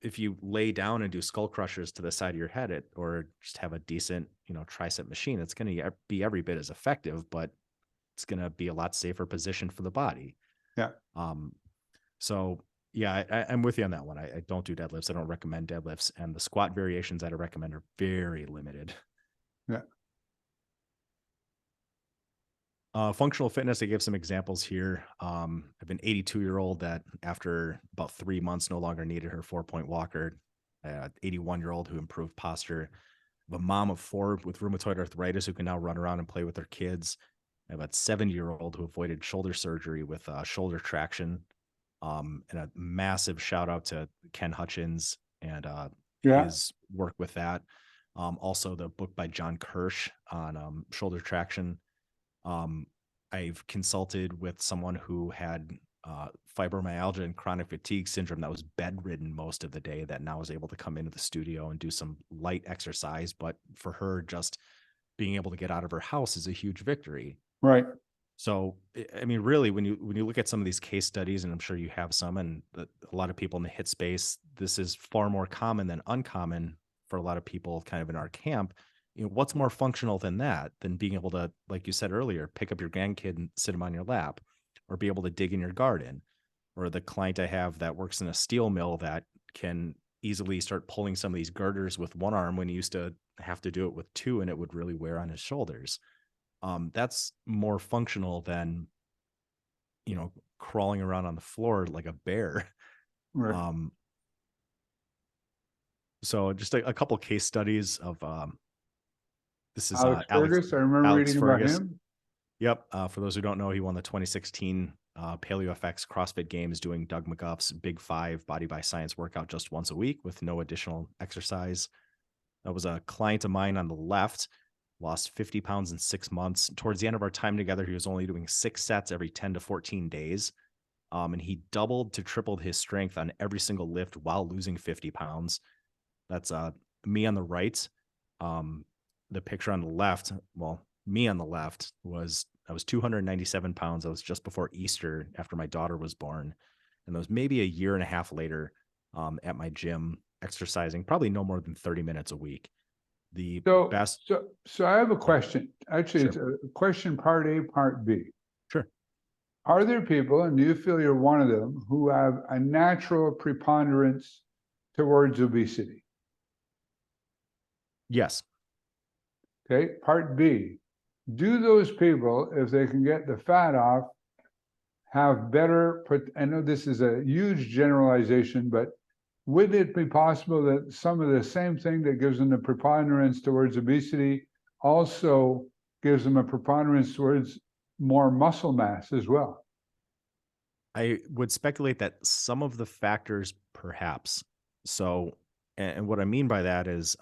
If you lay down and do skull crushers to the side of your head, or just have a decent, tricep machine, it's going to be every bit as effective, but it's going to be a lot safer position for the body. Yeah. So yeah, I'm with you on that one. I don't do deadlifts. I don't recommend deadlifts, and the squat variations that I recommend are very limited. Yeah. Functional fitness, I gave some examples here. I have an 82-year-old that after about 3 months no longer needed her 4-point walker. 81-year-old who improved posture. I have a mom of 4 with rheumatoid arthritis who can now run around and play with their kids. I have a 70-year-old who avoided shoulder surgery with shoulder traction. And a massive shout out to Ken Hutchins and Yeah. his work with that. Also the book by John Kirsch on shoulder traction. I've consulted with someone who had fibromyalgia and chronic fatigue syndrome that was bedridden most of the day that now is able to come into the studio and do some light exercise. But for her, just being able to get out of her house is a huge victory. Right. So, I mean, really, when you look at some of these case studies, and I'm sure you have some, and a lot of people in the HIIT space, this is far more common than uncommon for a lot of people kind of in our camp. What's more functional than that, than being able to, like you said earlier, pick up your grandkid and sit him on your lap, or be able to dig in your garden, or the client I have that works in a steel mill that can easily start pulling some of these girders with one arm when he used to have to do it with two, and it would really wear on his shoulders. That's more functional than, crawling around on the floor like a bear. Right. So just a couple case studies of, this is Alex Fergus. I remember Alex reading about Fergus. him. Yep. For those who don't know, he won the 2016 PaleoFX CrossFit Games doing Doug McGuff's Big 5 Body by Science workout just once a week with no additional exercise. That was a client of mine on the left, lost 50 pounds in 6 months. Towards the end of our time together, he was only doing 6 sets every 10 to 14 days. And he doubled to tripled his strength on every single lift while losing 50 pounds. That's me on the right. Um, the picture on the left, well, me on the left was I was 297 pounds. I was just before Easter after my daughter was born. And that was maybe a year and a half later at my gym exercising, probably no more than 30 minutes a week. The So, best, so I have a yeah, question. Actually, sure, it's a question part A, part B. sure. Are there people, and do you feel you're one of them, who have a natural preponderance towards obesity? Yes. Okay. Part B, do those people, if they can get the fat off, have better, I know this is a huge generalization, but would it be possible that some of the same thing that gives them the preponderance towards obesity also gives them a preponderance towards more muscle mass as well? I would speculate that some of the factors perhaps. So, and what I mean by that is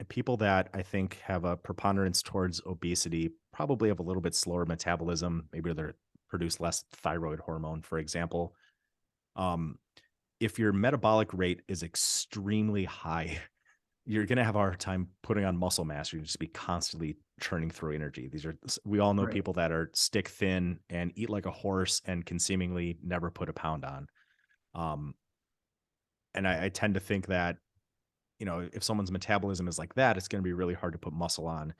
people that I think have a preponderance towards obesity probably have a little bit slower metabolism. Maybe they produce less thyroid hormone, for example. Um, if your metabolic rate is extremely high, you're going to have a hard time putting on muscle mass. You're just be constantly churning through energy. We all know Right. people that are stick thin and eat like a horse and can seemingly never put a pound on. Um, and I tend to think that, if someone's metabolism is like that, it's going to be really hard to put muscle on.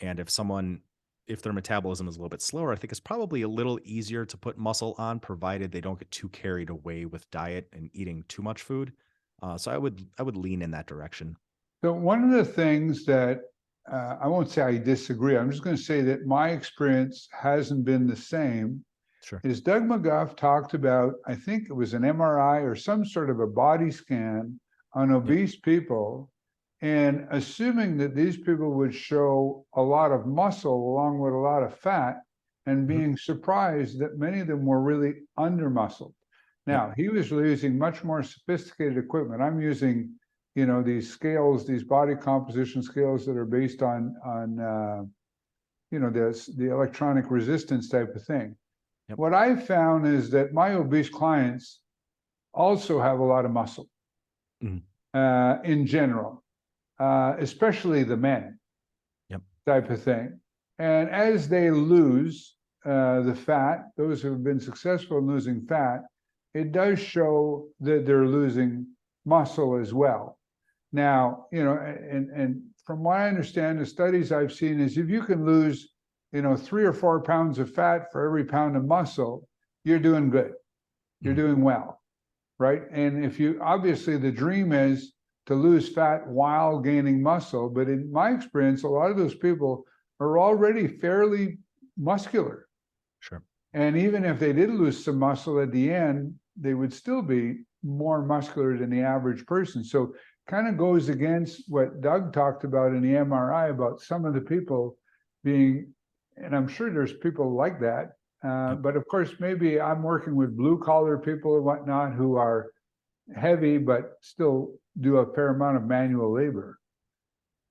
And if their metabolism is a little bit slower, I think it's probably a little easier to put muscle on, provided they don't get too carried away with diet and eating too much food. So I would lean in that direction. So one of the things that I won't say I disagree, I'm just going to say that my experience hasn't been the same, Sure. is Doug McGuff talked about, I think it was an MRI or some sort of a body scan on Yep. obese people, and assuming that these people would show a lot of muscle along with a lot of fat, and Mhm. being surprised that many of them were really under muscled. Yep. Now, he was using much more sophisticated equipment. I'm using, these scales, these body composition scales that are based on the electronic resistance type of thing. Yep. What I've found is that my obese clients also have a lot of muscle Mhm. in general, especially the men Yep. type of thing. And as they lose the fat, those who have been successful in losing fat, it does show that they're losing muscle as well. Now, and from what I understand, the studies I've seen is if you can lose, 3 or 4 pounds of fat for every pound of muscle, you're doing good. You're Mhm. doing well, right? And if you obviously the dream is to lose fat while gaining muscle, but in my experience, a lot of those people are already fairly muscular. Sure. And even if they did lose some muscle at the end, they would still be more muscular than the average person. So kind of goes against what Doug talked about in the MRI about some of the people being, and I'm sure there's people like that. Yep. But of course, maybe I'm working with blue collar people or whatnot who are heavy, but still do a fair amount of manual labor.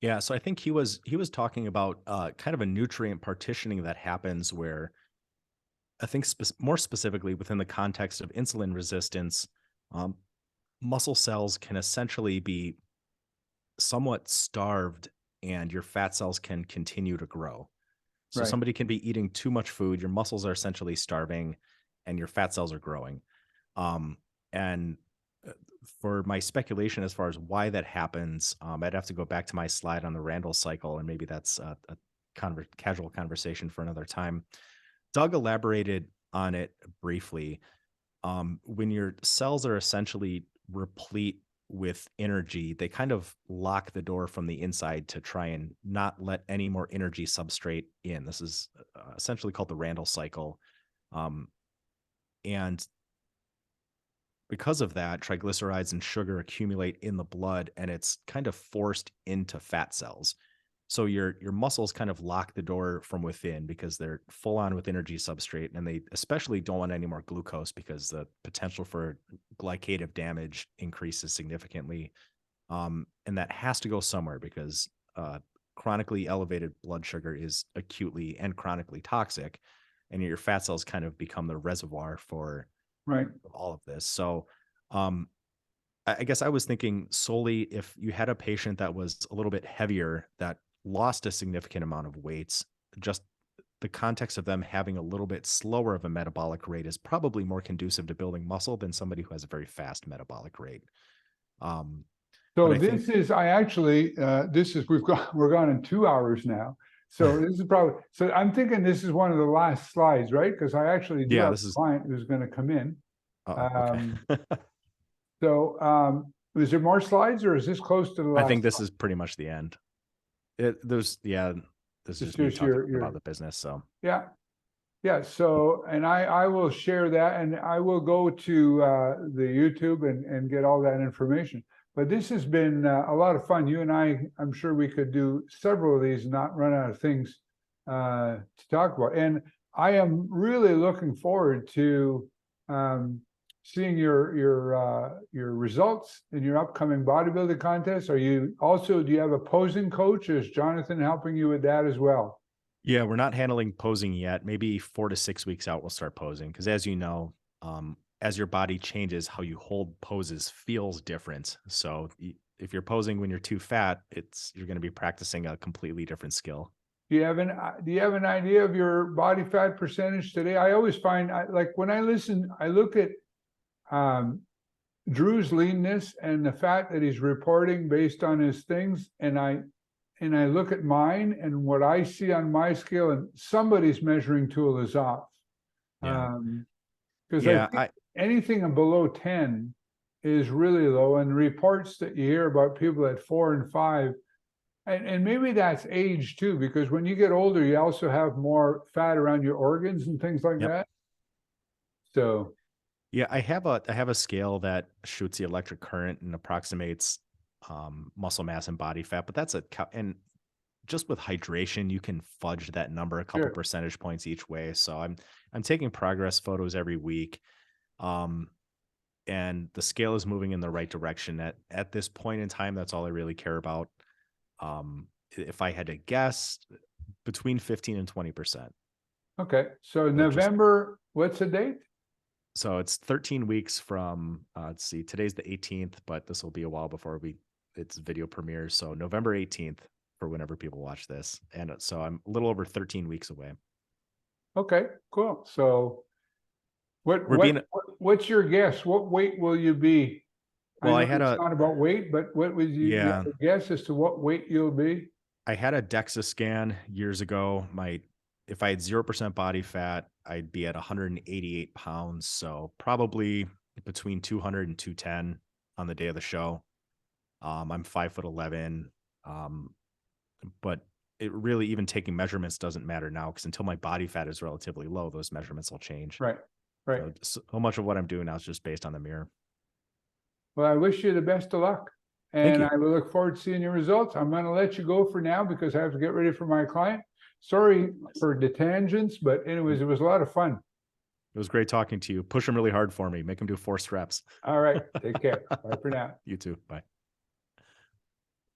Yeah, so I think he was talking about kind of a nutrient partitioning that happens where I think more specifically within the context of insulin resistance, um, muscle cells can essentially be somewhat starved, and your fat cells can continue to grow. So Right. somebody can be eating too much food, your muscles are essentially starving, and your fat cells are growing. And for my speculation as far as why that happens, I'd have to go back to my slide on the Randall cycle, and maybe that's a casual conversation for another time. Doug elaborated on it briefly. When your cells are essentially replete with energy, they kind of lock the door from the inside to try and not let any more energy substrate in. This is essentially called the Randall cycle. Um, and because of that, triglycerides and sugar accumulate in the blood and it's kind of forced into fat cells. So your muscles kind of lock the door from within because they're full on with energy substrate, and they especially don't want any more glucose because the potential for glycative damage increases significantly. And that has to go somewhere because chronically elevated blood sugar is acutely and chronically toxic, and your fat cells kind of become the reservoir for Right. of all of this. So, um, I guess I was thinking solely if you had a patient that was a little bit heavier that lost a significant amount of weights, just the context of them having a little bit slower of a metabolic rate is probably more conducive to building muscle than somebody who has a very fast metabolic rate. Um, but So I think, this is, I actually, this is, we're gone in 2 hours now. So this is probably, so I'm thinking this is one of the last slides, right? Because I actually do yeah, have this a is, client who's going to come in. okay. Um, is there more slides or is this close to the I last think this slide? is pretty much the end. This is It's just me just talking about the business. So yeah. Yeah, so, and I will share that and I will go to the YouTube and get all that information. But this has been a lot of fun. You and I'm sure we could do several of these and not run out of things to talk about. And I am really looking forward to seeing your results in your upcoming bodybuilding contest. Are you also, do you have a posing coach? Is Jonathan helping you with that as well? yeah, we're not handling posing yet. Maybe 4 to 6 weeks out, we'll start posing because, as you know, as your body changes, how you hold poses feels different. So if you're posing when you're too fat, you're going to be practicing a completely different skill. Do you have an idea of your body fat percentage today? I always find like when I listen, I look at um, Drew's leanness and the fat that he's reporting based on his things, and I look at mine and what I see on my scale, and somebody's measuring tool is off. Yeah. Because I Yeah. think anything below 10 is really low, and reports that you hear about people at 4 and 5. And maybe that's age too, because when you get older, you also have more fat around your organs and things like Yep. that. So, Yeah, I have a scale that shoots the electric current and approximates muscle mass and body fat, but and just with hydration, you can fudge that number a couple sure. percentage points each way. So I'm taking progress photos every week. Um, and the scale is moving in the right direction. At this point in time, that's all I really care about. If I had to guess, between 15 and 20%. Okay. So But just November, what's the date? so it's 13 weeks from let's see, today's the 18th, but this will be a while before its video premieres. So November 18th for whenever people watch this. And so I'm a little over 13 weeks away. Okay, cool. So what We're what being what's your guess? What weight will you be? I well, know it's not about weight, but what would you, do you yeah, have a guess as to what weight you'll be? I had a DEXA scan years ago. If I had 0% body fat, I'd be at 188 pounds. So probably between 200 and 210 on the day of the show. I'm 5'11". Um, but it really, even taking measurements doesn't matter now because until my body fat is relatively low, those measurements will change. Right, right. So much of what I'm doing now is just based on the mirror. Well, I wish you the best of luck, Thank and you. I will look forward to seeing your results. I'm going to let you go for now because I have to get ready for my client. Sorry for the tangents, but anyways, it was a lot of fun. It was great talking to you. Push them really hard for me. Make them do 4 reps. All right, take care. Bye for now. You too. Bye.